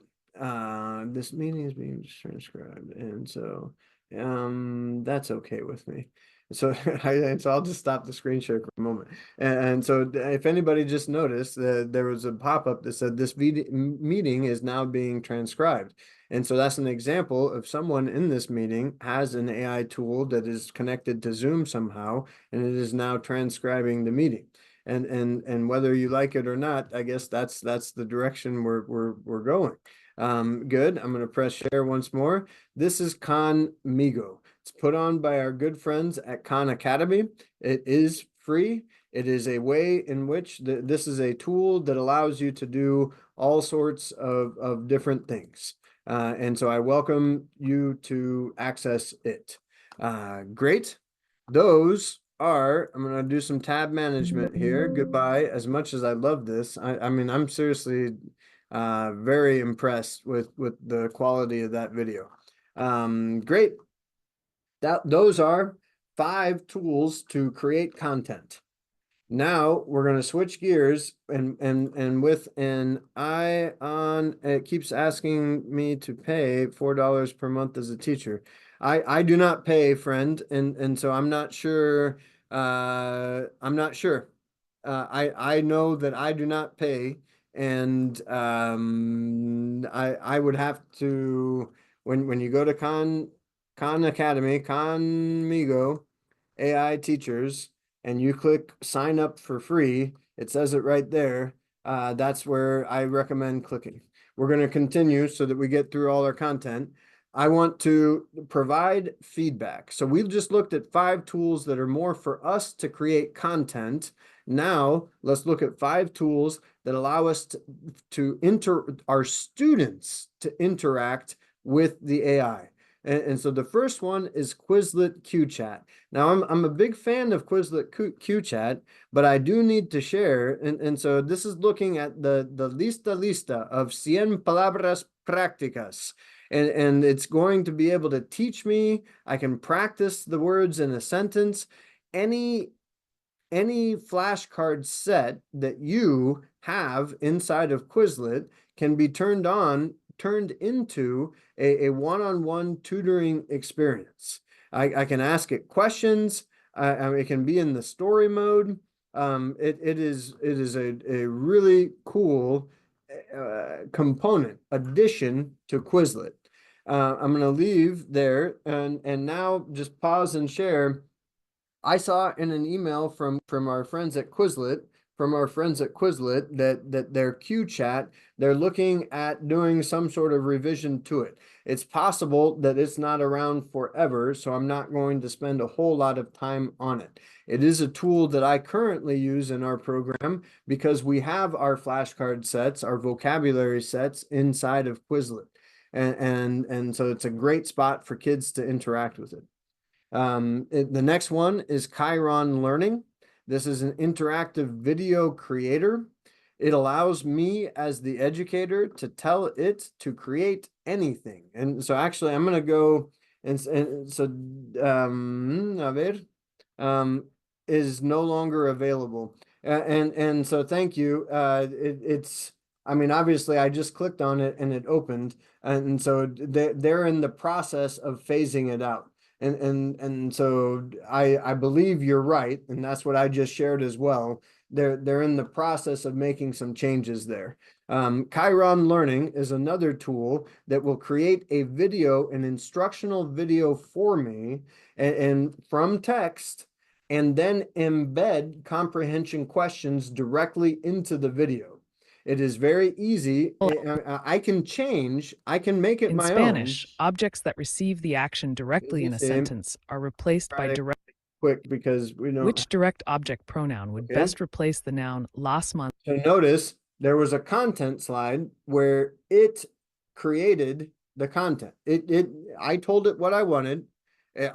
This meeting is being transcribed, and so that's okay with me. So I'll just stop the screen share for a moment. And so if anybody just noticed that there was a pop-up that said this meeting is now being transcribed. And so that's an example of someone in this meeting has an AI tool that is connected to Zoom somehow, and it is now transcribing the meeting. And whether you like it or not, I guess that's the direction we're going. Good. I'm going to press share once more. This is Conmigo. It's put on by our good friends at Khan Academy. It is free. It is a way in which this is a tool that allows you to do all sorts of different things. And so I welcome you to access it. Great. Those are, I'm going to do some tab management here. Goodbye. As much as I love this, I mean, I'm seriously very impressed with the quality of that video. Great. Those are 5 tools to create content. Now we're going to switch gears and with an eye on, it keeps asking me to pay $4 per month as a teacher. I do not pay, friend, and so I'm not sure. I'm not sure. I know that I do not pay, and I would have to, when you go to Khan Academy, Conmigo AI teachers, and you click sign up for free, it says it right there. That's where I recommend clicking. We're going to continue so that we get through all our content. I want to provide feedback. So we've just looked at 5 tools that are more for us to create content. Now let's look at 5 tools that allow us our students to interact with the AI. And so the first one is Quizlet QChat. Now I'm a big fan of Quizlet QChat, but I do need to share. And so this is looking at the lista of 100 palabras prácticas. And it's going to be able to teach me. I can practice the words in a sentence. Any flashcard set that you have inside of Quizlet can be turned into a one-on-one tutoring experience. I can ask it questions. It can be in the story mode. It is a really cool component addition to Quizlet. I'm going to leave there and now just pause and share. I saw in an email from our friends at Quizlet, that their Q chat, they're looking at doing some sort of revision to it. It's possible that it's not around forever, so I'm not going to spend a whole lot of time on it. It is a tool that I currently use in our program because we have our flashcard sets, our vocabulary sets inside of Quizlet. And so it's a great spot for kids to interact with it. The next one is Chiron Learning. This is an interactive video creator. It allows me as the educator to tell it to create anything. And so actually I'm going to go and so a ver, is no longer available. And so thank you. It's, I mean, obviously I just clicked on it and it opened. And so they're in the process of phasing it out. And so I believe you're right, and that's what I just shared as well. They're in the process of making some changes there. Chiron Learning is another tool that will create a video, an instructional video for me, and from text, and then embed comprehension questions directly into the video. It is very easy. I can make it In my Spanish, own. objects that receive the action directly in a Dice, sentence are replaced by direct. quick because we don't. Which direct object pronoun would Okay. best replace the noun last month? So notice there was a content slide where it created the content. I told it what I wanted.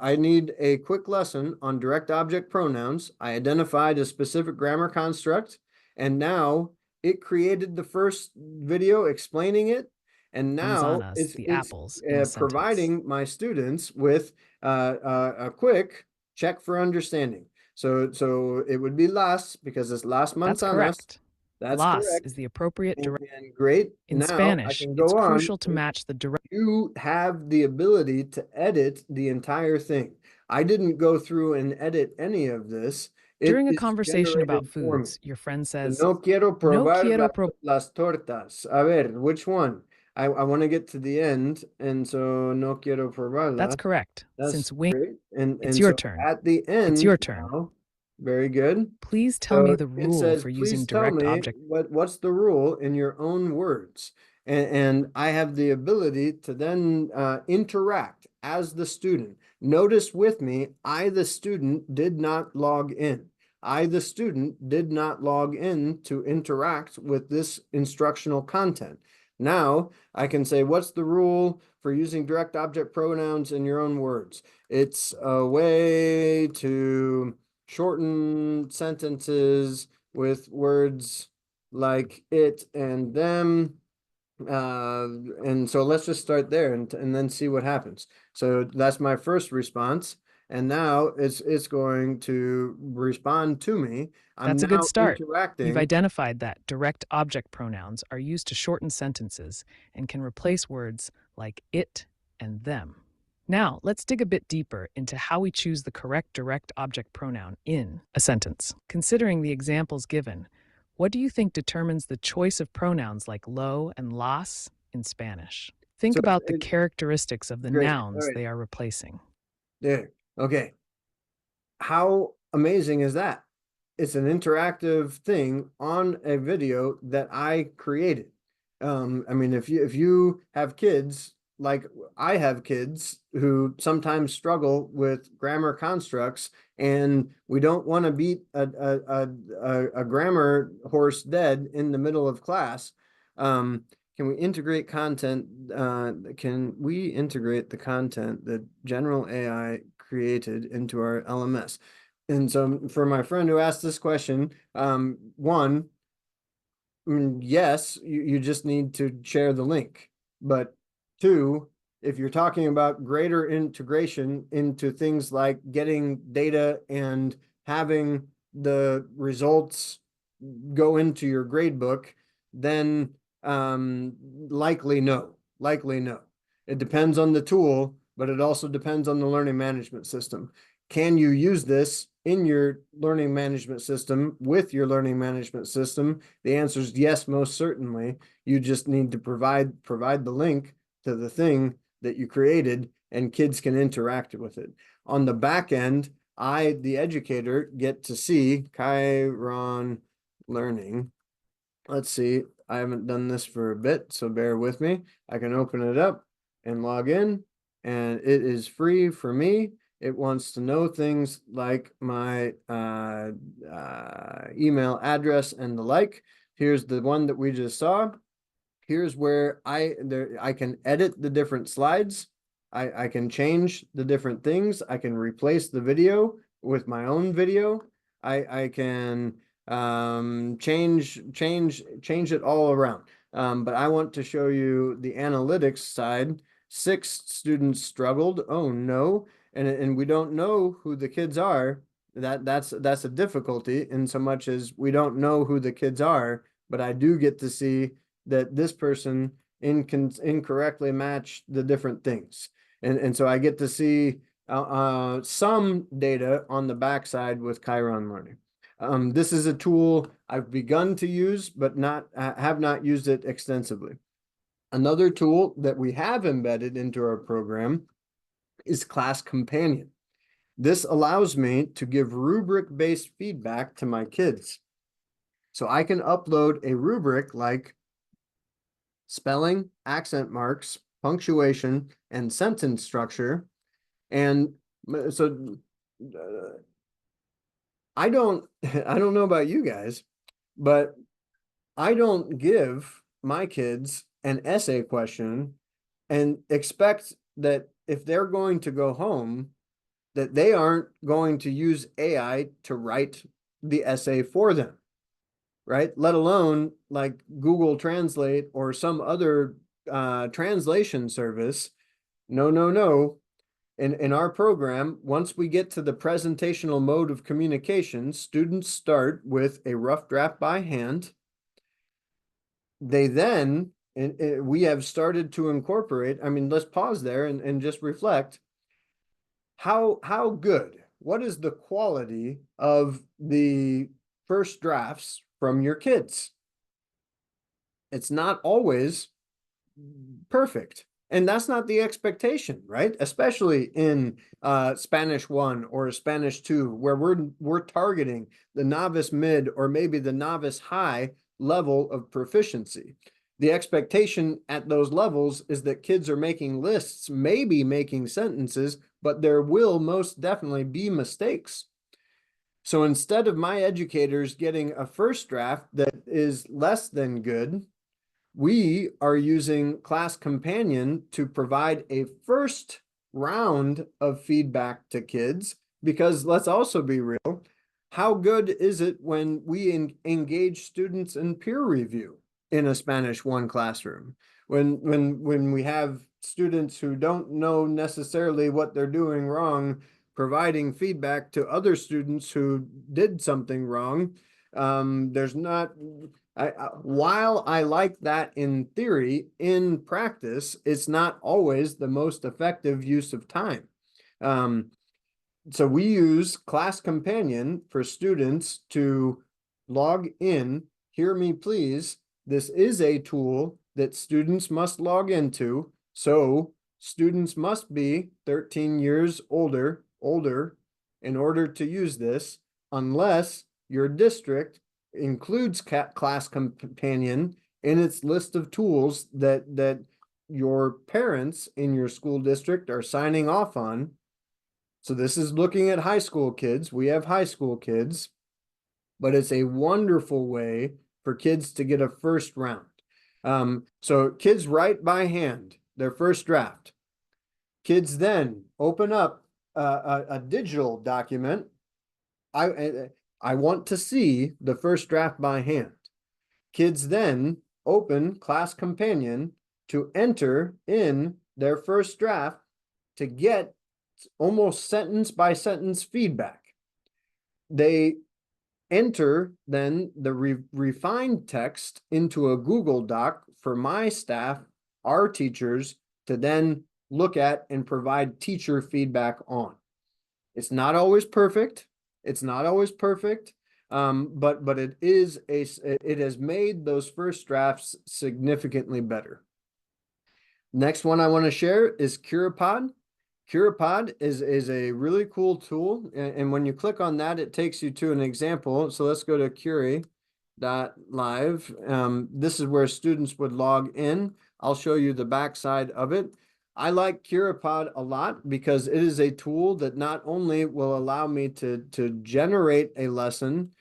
I need a quick lesson on direct object pronouns. I identified a specific grammar construct, and now it created the first video explaining it. And now Manzanas, the apples, in a sentence. providing my students with a quick check for understanding. So it would be las because it's las manzanas. That's correct. That's Las correct. is the appropriate direct. And great. In Now Spanish, I can go it's on. crucial to match the direct. You have the ability to edit the entire thing. I didn't go through and edit any of this. During a is conversation about generated for me. foods, your friend says, No quiero probar quiero las tortas. A ver, which one? I want to get to the end, and so no quiero probarlas. That's correct. That's Since wing, great. it's And your so turn. at the end, It's your turn. now, very good. Please tell me the It rule says, for please using tell direct me object. what's the rule in your own words? And I have the ability to then interact as the student. Notice with me, I, the student, did not log in. I, the student, did not log in to interact with this instructional content. Now I can say, what's the rule for using direct object pronouns in your own words? It's a way to shorten sentences with words like it and them. And so let's just start there and then see what happens. So that's my first response. And now it's going to respond to me. That's a good start. Interacting. You've identified that direct object pronouns are used to shorten sentences and can replace words like it and them. Now, let's dig a bit deeper into how we choose the correct direct object pronoun in a sentence. Considering the examples given, what do you think determines the choice of pronouns like lo and las in Spanish? Think about the characteristics of the nouns they are replacing. There. Okay. How amazing is that? It's an interactive thing on a video that I created. I mean, if you have kids, like I have kids who sometimes struggle with grammar constructs, and we don't want to beat a grammar horse dead in the middle of class. Can we integrate content? Can we integrate the content that general AI created into our LMS? And so for my friend who asked this question, one, yes, you just need to share the link. But two, if you're talking about greater integration into things like getting data and having the results go into your grade book, then likely no. It depends on the tool, but it also depends on the learning management system. Can you use this in your learning management system with your learning management system? The answer is yes, most certainly. You just need to provide the link to the thing that you created, and kids can interact with it. On the back end, I, the educator, get to see Chiron Learning. Let's see, I haven't done this for a bit, so bear with me. I can open it up and log in, and it is free for me. It wants to know things like my email address and the like. Here's the one that we just saw. Here's where I can edit the different slides. I can change the different things. I can replace the video with my own video. I can change it all around. But I want to show you the analytics side. 6 students struggled. Oh no. And we don't know who the kids are. That's a difficulty in so much as we don't know who the kids are, but I do get to see that this person incorrectly matched the different things. And so I get to see some data on the backside with Chiron Learning. This is a tool I've begun to use, but have not used it extensively. Another tool that we have embedded into our program is Class Companion. This allows me to give rubric-based feedback to my kids. So I can upload a rubric like spelling, accent marks, punctuation, and sentence structure. And so I don't, I don't know about you guys, but I don't give my kids an essay question and expect that if they're going to go home, that they aren't going to use AI to write the essay for them, right? Let alone like Google Translate or some other translation service. No, no, no. In our program, once we get to the presentational mode of communication, students start with a rough draft by hand. They then, and we have started to incorporate, I mean, let's pause there and just reflect. How good, what is the quality of the first drafts from your kids? It's not always perfect. And that's not the expectation, right? Especially in Spanish 1 or Spanish 2, where we're targeting the novice mid or maybe the novice high level of proficiency. The expectation at those levels is that kids are making lists, maybe making sentences, but there will most definitely be mistakes. So instead of my educators getting a first draft that is less than good, we are using Class Companion to provide a first round of feedback to kids, because let's also be real, how good is it when we engage students in peer review in a Spanish 1 classroom? When we have students who don't know necessarily what they're doing wrong, providing feedback to other students who did something wrong, there's not while I like that in theory, in practice, it's not always the most effective use of time. So we use Class Companion for students to log in. Hear me, please. This is a tool that students must log into. So students must be 13 years older in order to use this, unless your district includes Class Companion in its list of tools that your parents in your school district are signing off on. So this is looking at high school kids. We have high school kids, but it's a wonderful way for kids to get a first round. So kids write by hand their first draft. Kids then open up a digital document. I want to see the first draft by hand. Kids then open Class Companion to enter in their first draft to get almost sentence by sentence feedback. They enter then the refined text into a Google Doc for my staff, our teachers, to then look at and provide teacher feedback on. It's not always perfect. It's not always perfect. But it has made those first drafts significantly better. Next one I want to share is Curipod. Curipod is a really cool tool, and when you click on that, it takes you to an example. So let's go to Curie.live. This is where students would log in. I'll show you the backside of it. I like Curipod a lot because it is a tool that not only will allow me to generate a lesson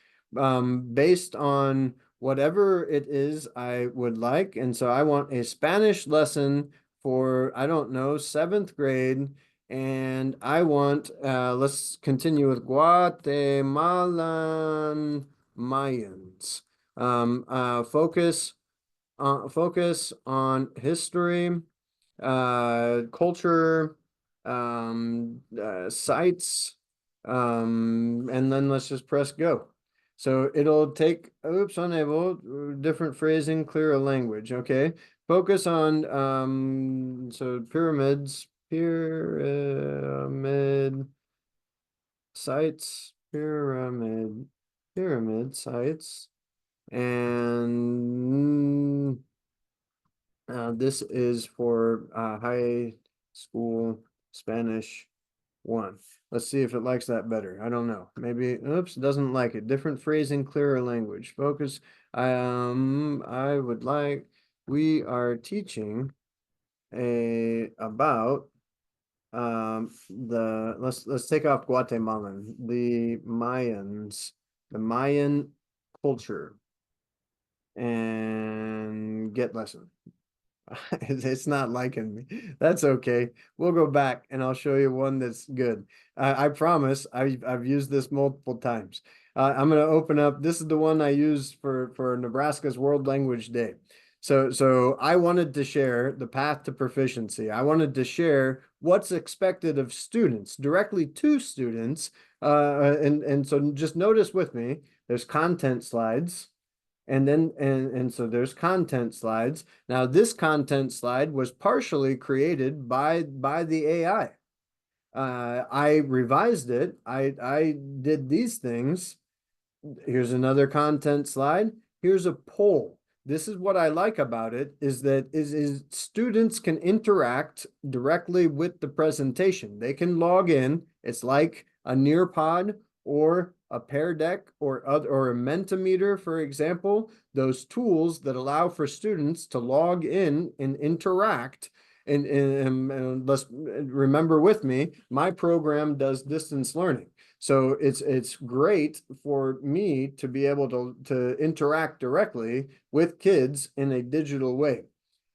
based on whatever it is I would like. And so I want a Spanish lesson for, I don't know, 7th grade. And I want, let's continue with Guatemalan Mayans. Focus on history, culture, sites, and then let's just press go. So it'll take, oops, unable, different phrasing, clearer language. Okay. Focus on, so pyramid sites, pyramid sites. And this is for high school Spanish 1. Let's see if it likes that better. I don't know. Maybe, oops, doesn't like it. Different phrasing, clearer language. Focus. I would like, we are teaching about let's take off Guatemalan, the Mayans, the Mayan culture, and get lesson. It's not liking me. That's okay. We'll go back and I'll show you one that's good. I promise. I've used this multiple times. I'm going to open up. This is the one I used for Nebraska's World Language Day. So I wanted to share the path to proficiency. I wanted to share what's expected of students directly to students. And so just notice with me, there's content slides. And then and so there's content slides. Now this content slide was partially created by the AI. I revised it. I did these things. Here's another content slide. Here's a poll. This is what I like about it is that is students can interact directly with the presentation. They can log in. It's like a Nearpod or a Pear Deck or a Mentimeter, for example, those tools that allow for students to log in and interact. And let's remember with me, my program does distance learning. So it's great for me to be able to interact directly with kids in a digital way.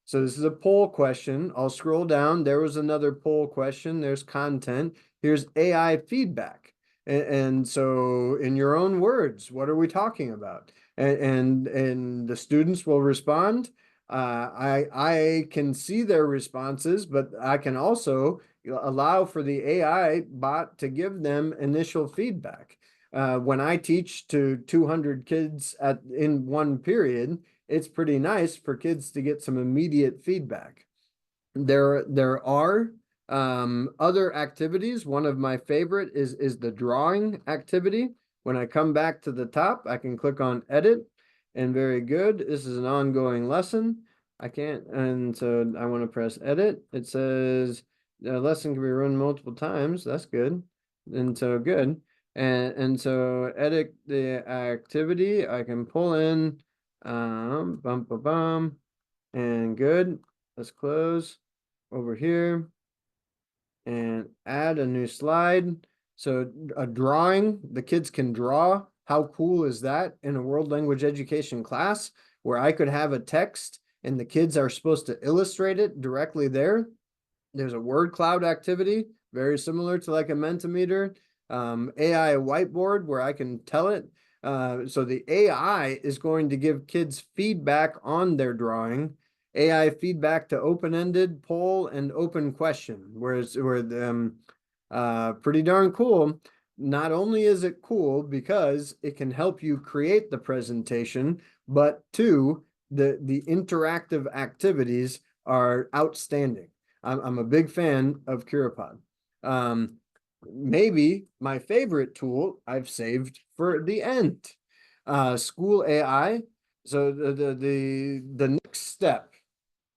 So this is a poll question. I'll scroll down. There was another poll question. There's content. Here's AI feedback. And so in your own words, what are we talking about? And the students will respond. I can see their responses, but I can also allow for the AI bot to give them initial feedback. When I teach to 200 kids in one period, it's pretty nice for kids to get some immediate feedback. There are other activities. One of my favorite is the drawing activity. When I come back to the top, I can click on edit, and very good. This is an ongoing lesson. I can't, and so I want to press edit. It says the lesson can be run multiple times. That's good. And so good. And so edit the activity. I can pull in bum bum bum and good. Let's close over here and add a new slide. So a drawing, the kids can draw. How cool is that in a world language education class where I could have a text and the kids are supposed to illustrate it directly there? There's a word cloud activity, very similar to like a Mentimeter. AI whiteboard where I can tell it. So the AI is going to give kids feedback on their drawing. AI feedback to open-ended, poll, and open question, pretty darn cool. Not only is it cool because it can help you create the presentation, but two, the interactive activities are outstanding. I'm a big fan of Curipod. Maybe my favorite tool I've saved for the end. School AI. So the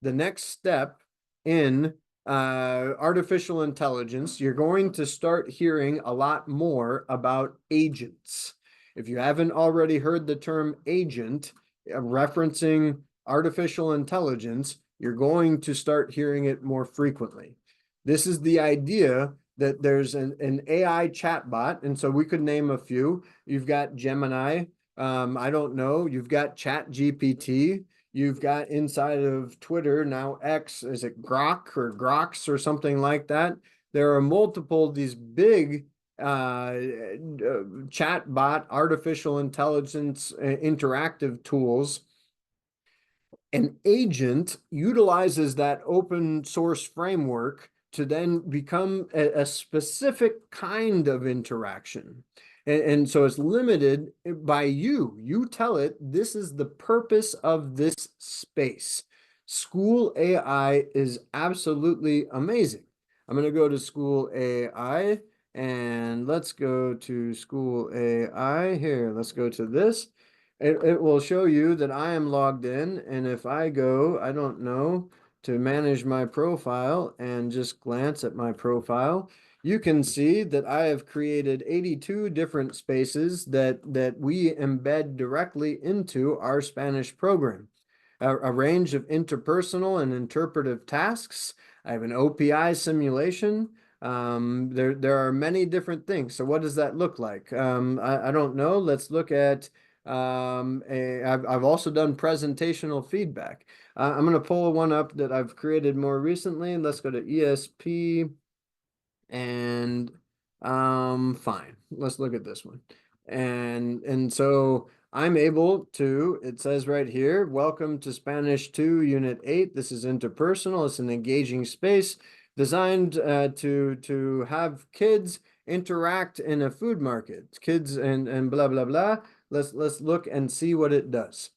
next step in artificial intelligence, you're going to start hearing a lot more about agents. If you haven't already heard the term agent referencing artificial intelligence, you're going to start hearing it more frequently. This is the idea that there's an AI chatbot, and so we could name a few. You've got Gemini. I don't know. You've got Chat GPT. You've got inside of Twitter now X, is it Grok or Groks or something like that? There are multiple these big chatbot, artificial intelligence, interactive tools. An agent utilizes that open source framework to then become a specific kind of interaction. And so it's limited by you. You tell it, this is the purpose of this space. School AI is absolutely amazing. I'm going to go to School AI and let's go to School AI here. Let's go to this. It will show you that I am logged in. And if I go, I don't know, to manage my profile and just glance at my profile, you can see that I have created 82 different spaces that we embed directly into our Spanish program. A range of interpersonal and interpretive tasks. I have an OPI simulation. There are many different things. So what does that look like? I don't know. Let's look at I've also done presentational feedback. I'm going to pull one up that I've created more recently. Let's go to ESP and fine. Let's look at this one. And so I'm able to, it says right here, welcome to Spanish 2 Unit 8. This is interpersonal. It's an engaging space designed to have kids interact in a food market. Kids and blah blah blah. Let's look and see what it does.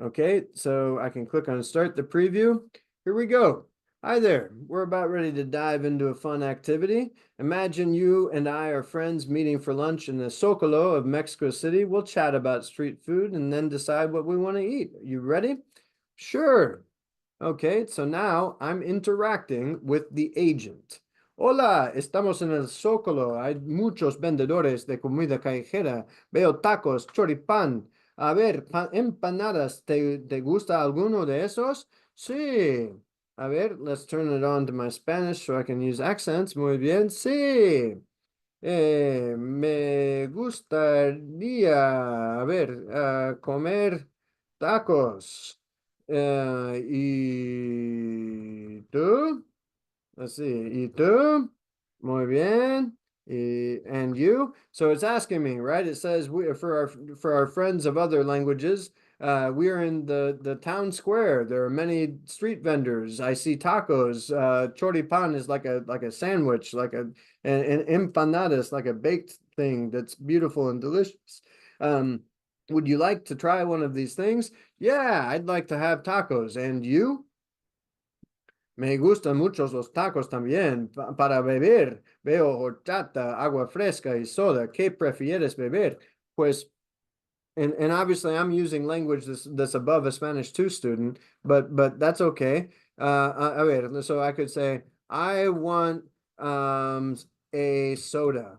Okay, so I can click on start the preview. Here we go. Hi there. We're about ready to dive into a fun activity. Imagine you and I are friends meeting for lunch in the Zocalo of Mexico City. We'll chat about street food and then decide what we want to eat. You ready? Sure. Okay, so now I'm interacting with the agent. Hola, estamos en el Zócalo. Hay muchos vendedores de comida callejera. Veo tacos, choripán. A ver, empanadas. ¿Te gusta alguno de esos? Sí. A ver, let's turn it on to my Spanish so I can use accents. Muy bien. Sí. Me gustaría, a ver, comer tacos. ¿Y tú? Let's see. ¿Y tú? Muy bien. And you? So it's asking me, right? It says we for our friends of other languages, we are in the town square. There are many street vendors. I see tacos. Choripan is like a sandwich, like an empanadas, like a baked thing that's beautiful and delicious. Would you like to try one of these things? Yeah, I'd like to have tacos. And you? Me gustan muchos los tacos también. Para beber, veo horchata, agua fresca y soda. ¿Qué prefieres beber? Pues, and obviously I'm using language that's above a Spanish 2 student, but that's okay. A ver, so I could say, I want a soda.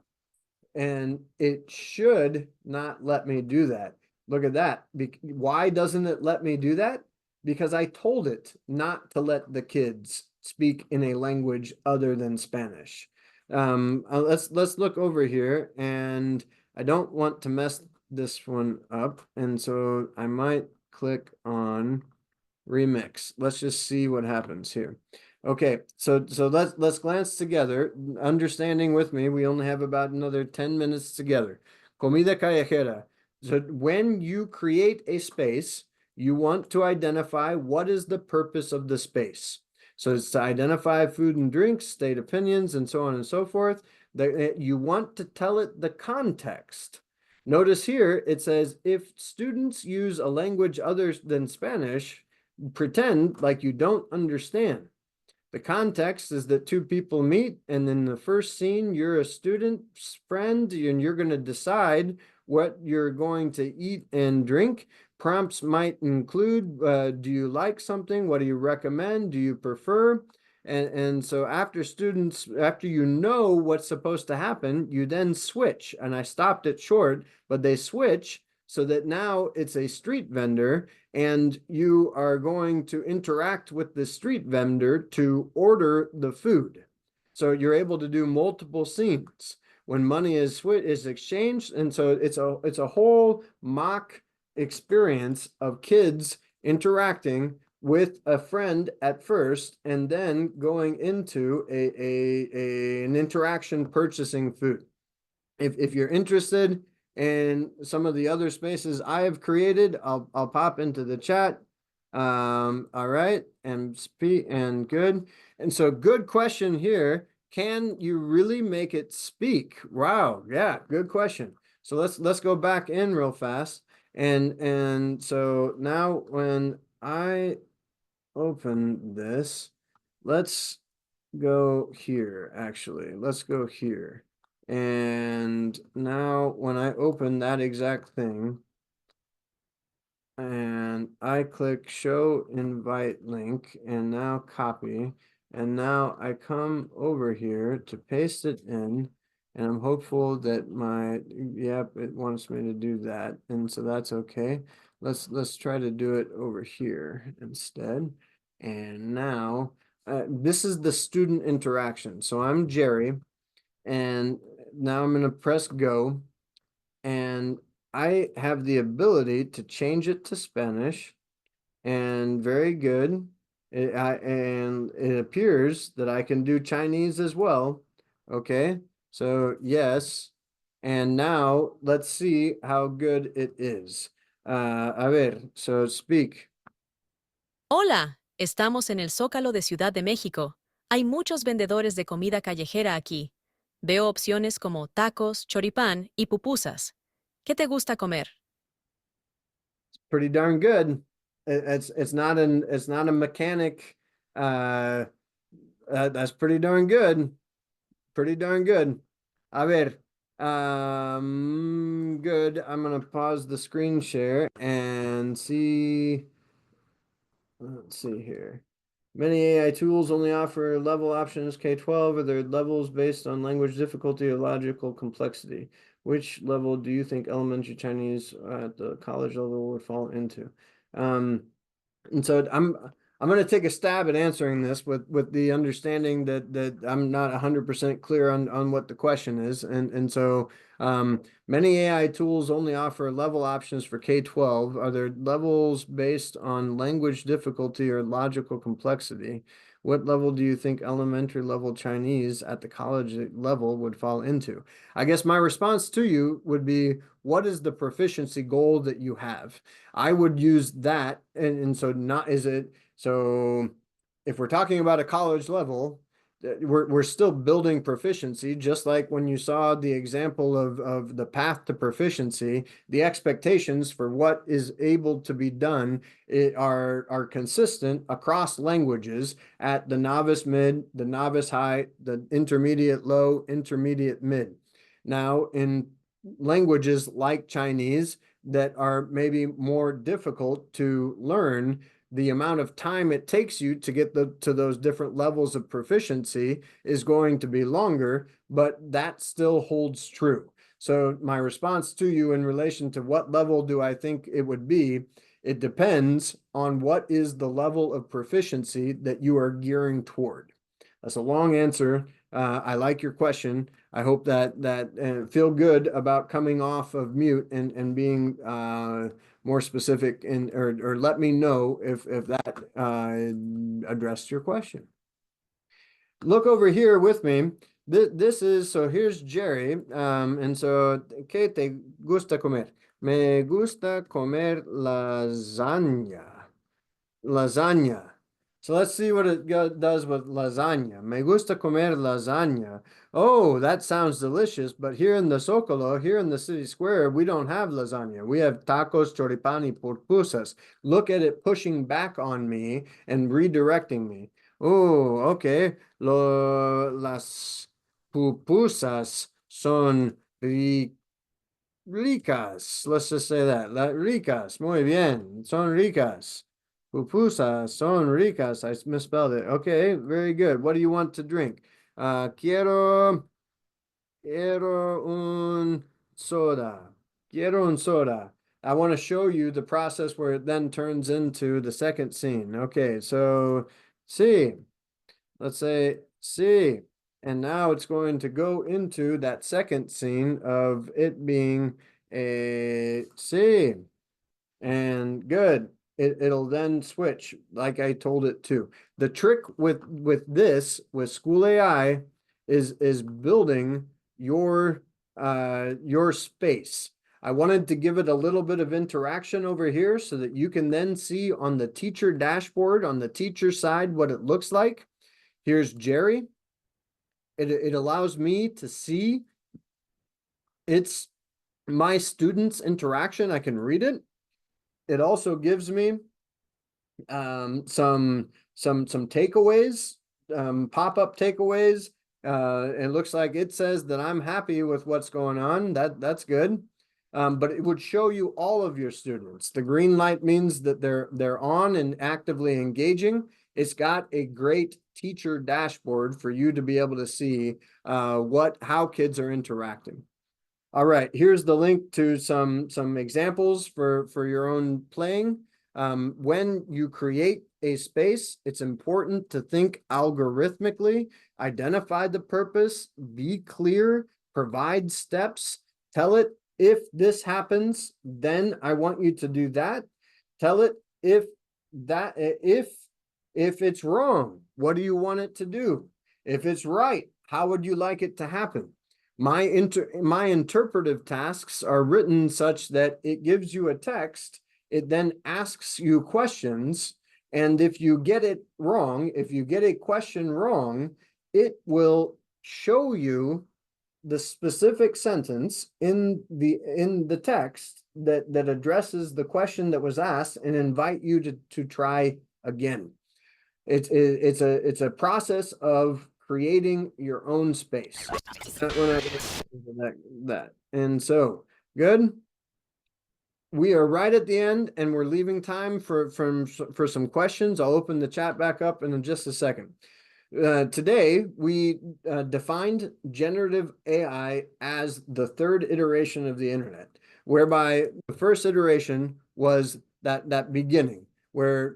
And it should not let me do that. Look at that. Why doesn't it let me do that? Because I told it not to let the kids speak in a language other than Spanish. Let's look over here, and I don't want to mess this one up, and so I might click on remix. Let's just see what happens here. Okay, so let's glance together, understanding with me. We only have about another 10 minutes together. Comida callejera. So when you create a space, you want to identify what is the purpose of the space. So it's to identify food and drinks, state opinions, and so on and so forth. You want to tell it the context. Notice here it says if students use a language other than Spanish, pretend like you don't understand. The context is that two people meet, and in the first scene, you're a student's friend, and you're going to decide what you're going to eat and drink. Prompts might include, do you like something? What do you recommend? Do you prefer? And so after you know what's supposed to happen, you then switch. And I stopped it short, but they switch so that now it's a street vendor and you are going to interact with the street vendor to order the food. So you're able to do multiple scenes when money is exchanged. And so it's a whole mock experience of kids interacting with a friend at first and then going into an interaction purchasing food. If you're interested in some of the other spaces I have created, I'll pop into the chat. All right, and good. And so good question here. Can you really make it speak? Wow, yeah, good question. So let's go back in real fast. And so now when I open this, let's go here, actually. Let's go here. And now when I open that exact thing, and I click show invite link, and now copy, and now I come over here to paste it in, and I'm hopeful that yep, it wants me to do that, and so that's okay. Let's try to do it over here instead. And now this is the student interaction. So I'm Jerry, and now I'm gonna press go, and I have the ability to change it to Spanish, and very good. And it appears that I can do Chinese as well. Okay, so yes. And now let's see how good it is. A ver, so speak. Hola, estamos en el Zócalo de Ciudad de México. Hay muchos vendedores de comida callejera aquí. Veo opciones como tacos, choripán y pupusas. ¿Qué te gusta comer? Pretty darn good. It's not a mechanic. That's pretty darn good. Pretty darn good. A ver. Good. I'm gonna pause the screen share and see. Let's see here. Many AI tools only offer level options K-12, or their levels based on language difficulty or logical complexity. Which level do you think elementary Chinese at the college level would fall into? And so I'm going to take a stab at answering this with the understanding that I'm not 100% clear on what the question is, and so many AI tools only offer level options for K-12. Are there levels based on language difficulty or logical complexity? What level do you think elementary level Chinese at the college level would fall into? I guess my response to you would be, what is the proficiency goal that you have? I would use that, and so not is it so if we're talking about a college level, we're still building proficiency, just like when you saw the example of the path to proficiency. The expectations for what is able to be done are consistent across languages at the novice mid, the novice high, the intermediate low, intermediate mid. Now, in languages like Chinese that are maybe more difficult to learn, the amount of time it takes you to get to those different levels of proficiency is going to be longer, but that still holds true. So my response to you in relation to what level do I think it would be, it depends on what is the level of proficiency that you are gearing toward. That's a long answer. I like your question. I hope that feel good about coming off of mute and being more specific, or let me know if that addressed your question. Look over here with me. This is, so here's Jerry, and so, ¿qué te gusta comer? Me gusta comer lasagna. Lasagna. So let's see what it does with lasagna. Me gusta comer lasagna. Oh, that sounds delicious, but here in the Zócalo, here in the city square, we don't have lasagna. We have tacos, choripán, y pupusas. Look at it pushing back on me and redirecting me. Oh, okay. Las pupusas son ricas. Let's just say that. Ricas. Muy bien. Son ricas. Pupusas son ricas. I misspelled it. Okay, very good. What do you want to drink? Quiero un soda. Quiero un soda. I want to show you the process where it then turns into the second scene. Okay, so sí. Let's say sí. And now it's going to go into that second scene of it being a sí. And good. It'll then switch like I told it to. The trick with this, with School AI, is building your space. I wanted to give it a little bit of interaction over here so that you can then see on the teacher dashboard, on the teacher side, what it looks like. Here's Jerry. It allows me to see it's my students' interaction. I can read it. It also gives me some takeaways, pop-up takeaways. It looks like it says that I'm happy with what's going on. That's good. But it would show you all of your students. The green light means that they're on and actively engaging. It's got a great teacher dashboard for you to be able to see how kids are interacting. All right, here's the link to some examples for your own playing. When you create a space, it's important to think algorithmically, identify the purpose, be clear, provide steps, tell it if this happens, then I want you to do that. Tell it if it's wrong, what do you want it to do? If it's right, how would you like it to happen? My interpretive tasks are written such that it gives you a text, it then asks you questions, and if you get it wrong, if you get a question wrong, it will show you the specific sentence in the text that addresses the question that was asked and invite you to try again. It's a process of creating your own space. When I get into that. And so, good. We are right at the end, and we're leaving time for some questions. I'll open the chat back up in just a second. Today, we defined generative AI as the third iteration of the internet, whereby the first iteration was that beginning, where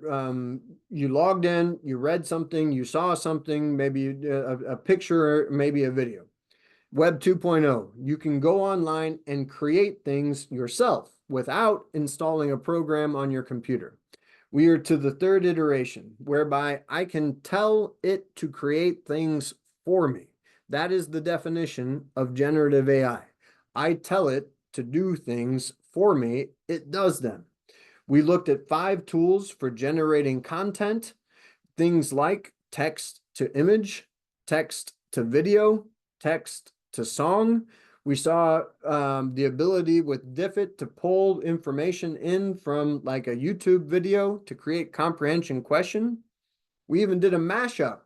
you logged in, you read something, you saw something, maybe a picture, maybe a video. Web 2.0, you can go online and create things yourself without installing a program on your computer. We are to the third iteration, whereby I can tell it to create things for me. That is the definition of generative AI. I tell it to do things for me, it does them. We looked at 5 tools for generating content, things like text to image, text to video, text to song. We saw the ability with Diffit to pull information in from like a YouTube video to create comprehension question. We even did a mashup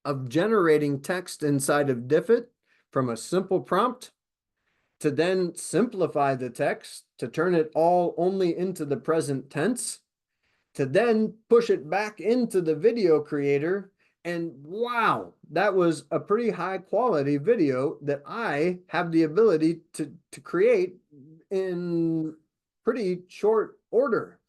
of generating text inside of Diffit from a simple prompt to then simplify the text to turn it all only into the present tense, to then push it back into the video creator. And wow, that was a pretty high quality video that I have the ability to create in pretty short order.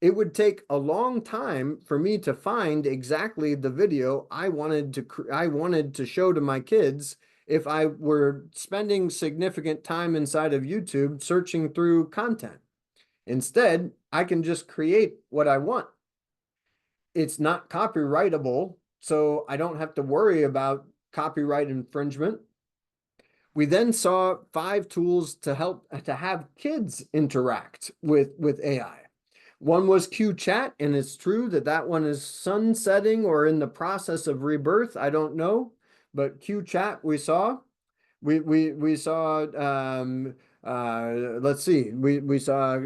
It would take a long time for me to find exactly the video I wanted to show to my kids if I were spending significant time inside of YouTube searching through content. Instead, I can just create what I want. It's not copyrightable, so I don't have to worry about copyright infringement. We then saw 5 tools to help to have kids interact with AI. One was Q Chat, and it's true that one is sunsetting or in the process of rebirth. I don't know, but Q Chat we saw. We saw let's see, we saw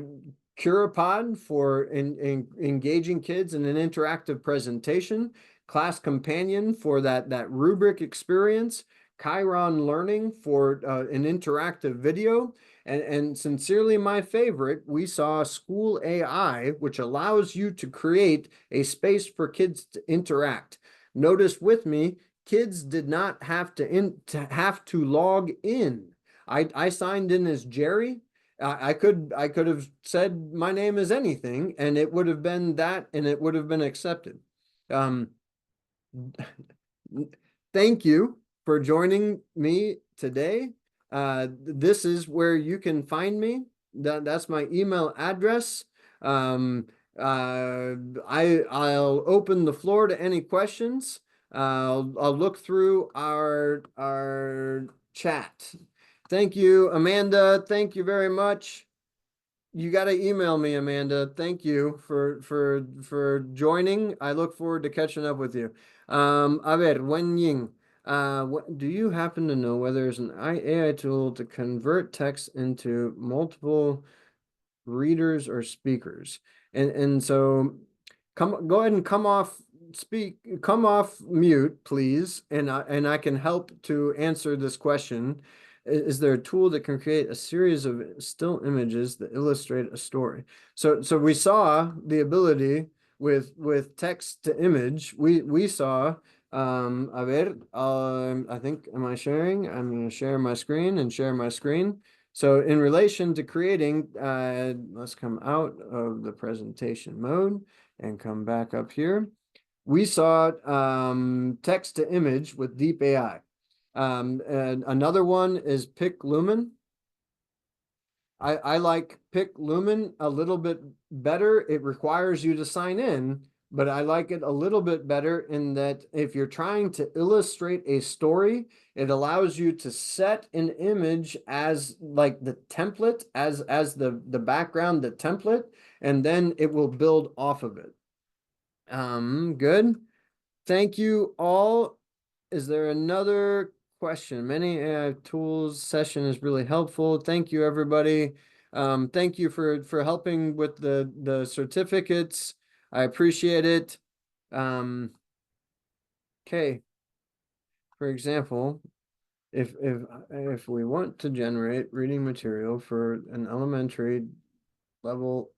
Curipod for engaging kids in an interactive presentation, Class Companion for that rubric experience, Chiron Learning for an interactive video, and sincerely my favorite, we saw School AI, which allows you to create a space for kids to interact. Notice with me, kids did not have to log in. I signed in as Jerry. I could have said my name is anything, and it would have been that, and it would have been accepted. Thank you for joining me today. This is where you can find me. That's my email address. I'll open the floor to any questions. I'll look through our chat. Thank you, Amanda. Thank you very much. You got to email me, Amanda. Thank you for joining. I look forward to catching up with you. A ver, Wenying, do you happen to know whether there's an AI tool to convert text into multiple readers or speakers? And so go ahead and come off mute, please, and I can help to answer this question. Is there a tool that can create a series of still images that illustrate a story? So we saw the ability with text to image. We saw a ver, I think, am I sharing? I'm going to share my screen and share my screen. So in relation to creating, let's come out of the presentation mode and come back up here. We saw text to image with Deep AI. And another one is Pick Lumen. I like Pick Lumen a little bit better. It requires you to sign in, but I like it a little bit better in that if you're trying to illustrate a story, it allows you to set an image as like the template, as the background, the template, and then it will build off of it. Good. Thank you all. Is there another question? Many AI tools session is really helpful. Thank you, everybody. Thank you for helping with the certificates. I appreciate it. Okay. For example, if we want to generate reading material for an elementary level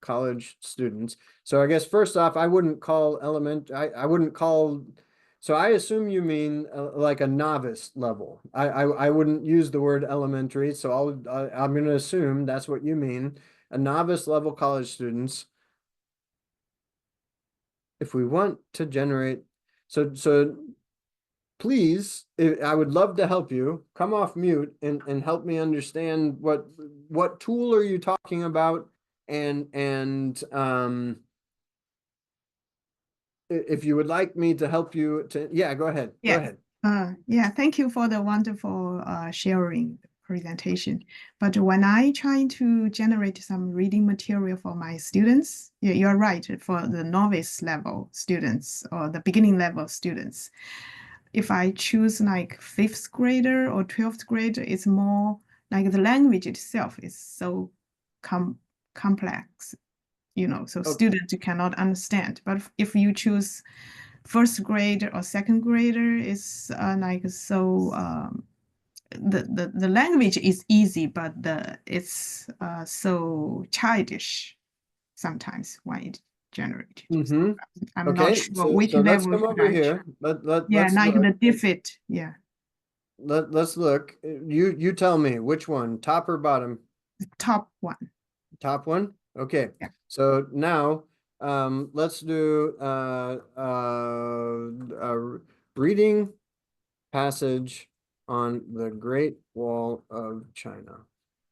college students. So I guess first off, I wouldn't call I wouldn't call, so I assume you mean like a novice level. I wouldn't use the word elementary, so I'm going to assume that's what you mean. A novice level college students. If we want to generate, so please, I would love to help you. Come off mute and help me understand what tool are you talking about, and if you would like me to help you to, yeah, go ahead. Go Yes. ahead. Yeah, thank you for the wonderful sharing presentation. But when I try to generate some reading material for my students, yeah, you're right, for the novice level students or the beginning level students, if I choose like 5th grader or 12th grader, it's more like the language itself is so complex, you know, so Okay. students cannot understand. But if you choose 1st grader or 2nd grader, is like so the language is easy, but it's so childish sometimes when it generated. Mm-hmm. I'm Okay, not sure so which let's level come should over I here. choose. Yeah, Let's like look. the defit. Yeah, Let's look. You tell me which one, top or bottom? the top one. Top one? Okay. Yeah. So now let's do a reading passage on the Great Wall of China.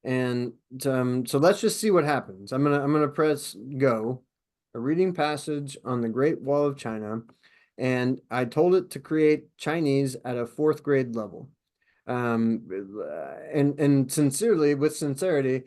And so let's just see what happens. I'm gonna press go. A reading passage on the Great Wall of China, and I told it to create Chinese at a 4th grade level. And sincerely, with sincerity,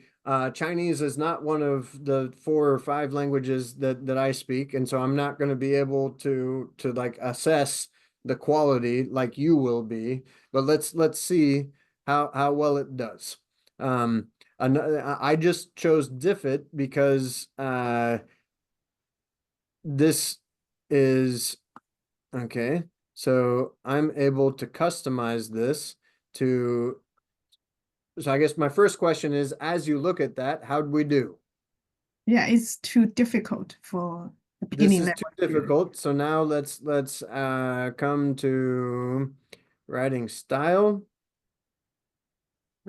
Chinese is not one of the 4 or 5 languages that I speak, and so I'm not going to be able to like assess the quality like you will be. But let's see how well it does. I just chose Diffit because this is okay. So I'm able to customize this to, so I guess my first question is, as you look at that, how'd we do? Yeah, it's too difficult for the This beginning is level too student. difficult. So now let's come to writing style.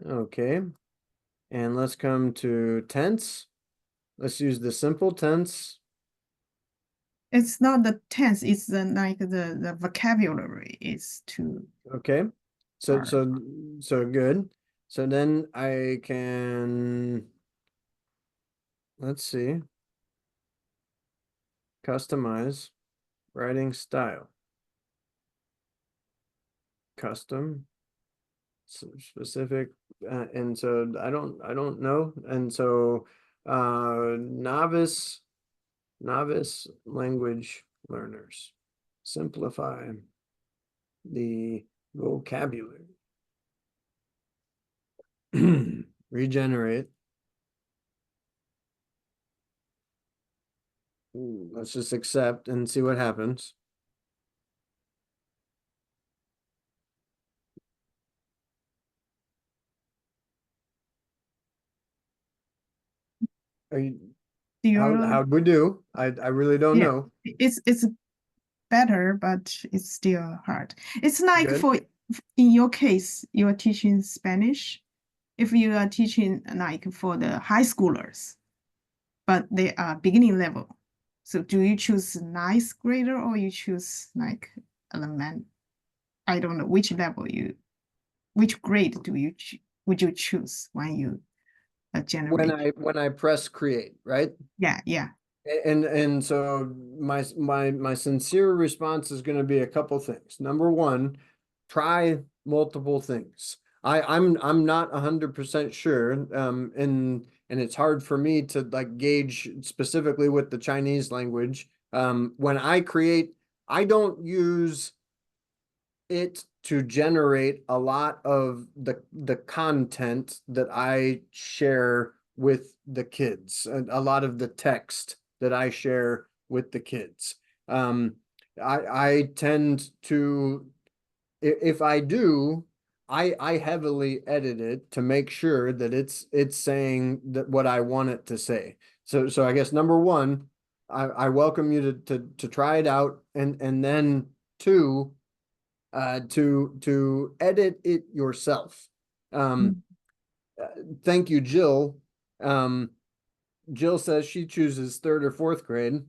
Okay. And let's come to tense. Let's use the simple tense. It's not the tense, it's the like the vocabulary is too Okay. So hard. so good. So then I can, let's see, customize writing style. Custom specific, and so I don't know, and so novice language learners, simplify the vocabulary. Regenerate. Let's just accept and see what happens. Are you, how'd we do? I really don't Yeah, know. it's better, but it's still hard. It's like Good. for in your case, you're teaching Spanish. if you are teaching like for the high schoolers, but they are beginning level, so do you choose ninth grader or you choose like element? I don't know which level which grade would you choose when you generate? When I press create, right? Yeah. And so my sincere response is going to be a couple things. Number one, try multiple things. I'm not 100% sure, and it's hard for me to like gauge specifically with the Chinese language. When I create, I don't use it to generate a lot of the content that I share with the kids, a lot of the text that I share with the kids. I tend to, if I do, I heavily edit it to make sure that it's saying that what I want it to say. So I guess number one, I welcome you to try it out, and then two, to edit it yourself. Mm. Thank you, Jill. Jill says she chooses third or fourth grade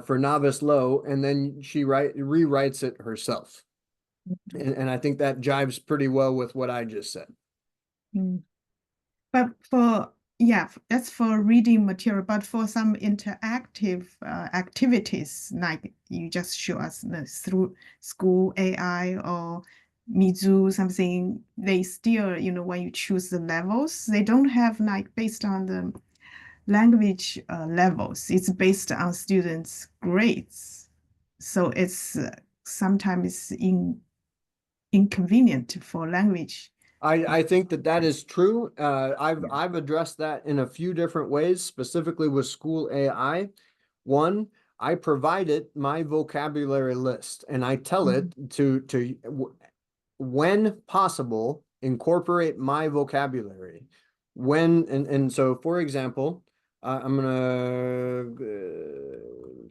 for novice low, and then she rewrites it herself. And I think that jives pretty well with what I just said. Mm. But that's for reading material. But for some interactive activities, like you just show us through school AI or Mizu something, they still, when you choose the levels, they don't have like based on the language levels. It's based on students' grades. So it's sometimes inconvenient for language. I think that is true. I've addressed that in a few different ways, specifically with school AI. One, I provide it my vocabulary list, and I tell it to when possible, incorporate my vocabulary. And so, for example, I'm gonna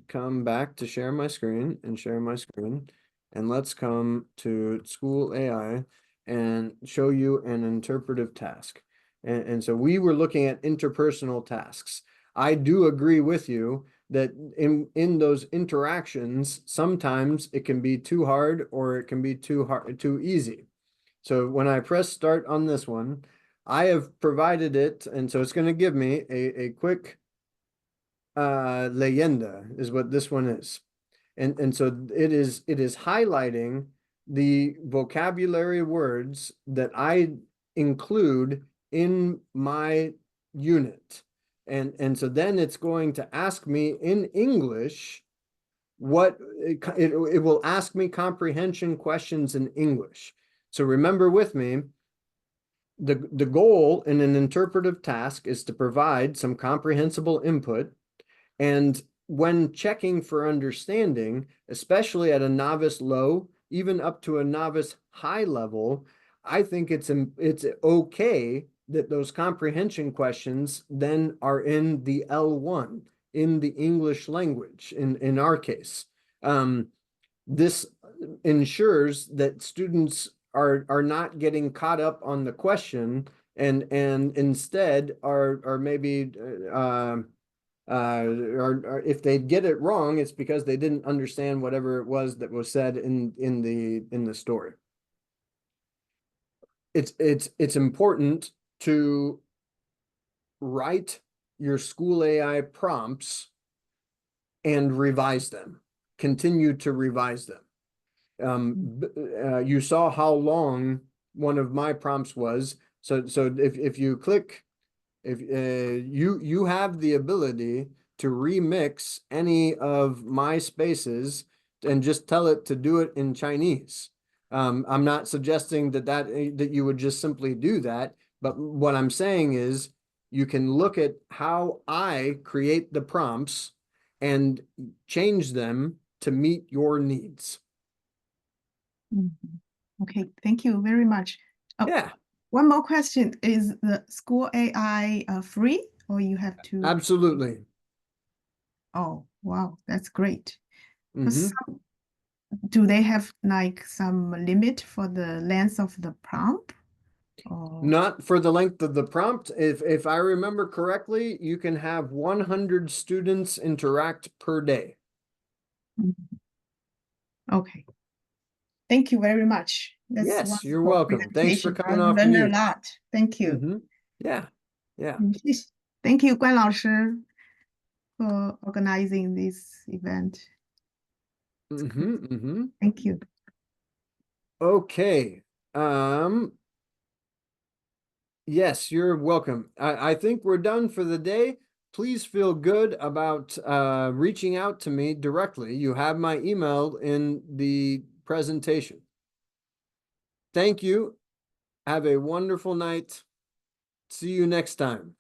come back to share my screen and let's come to school AI and show you an interpretive task. And so we were looking at interpersonal tasks. I do agree with you that in those interactions, sometimes it can be too hard or it can be too easy. So when I press start on this one, I have provided it, and so it's going to give me a quick leyenda is what this one is. And so it is highlighting the vocabulary words that I include in my unit. And so then it's going to ask me in English what it will ask me comprehension questions in English. So remember with me, the goal in an interpretive task is to provide some comprehensible input. And when checking for understanding, especially at a novice low, even up to a novice high level, I think it's okay that those comprehension questions then are in the L1, in the English language, in our case. This ensures that students are not getting caught up on the question and instead are maybe or if they get it wrong, it's because they didn't understand whatever it was that was said in the story. It's important to write your school AI prompts and revise them. Continue to revise them. You saw how long one of my prompts was. So if you click, if you have the ability to remix any of my spaces and just tell it to do it in Chinese. I'm not suggesting that you would just simply do that, but what I'm saying is you can look at how I create the prompts and change them to meet your needs. Okay, thank you very much. Yeah, one more question. Is the school AI free or you have to? absolutely. Oh, wow, that's great. Mhm. Do they have like some limit for the length of the prompt? Or Not for the length of the prompt. If I remember correctly, you can have 100 students interact per day. okay. Thank you very much. That's Yes, you're wonderful welcome. Thanks for presentation. coming I off learned a mute. lot. Thank you. Mhm. Yeah, yeah. Thank you, 关老师, for organizing this event. Thank you. Okay. Yes, you're welcome. I think we're done for the day. Please feel good about reaching out to me directly. You have my email in the presentation. Thank you. Have a wonderful night. See you next time.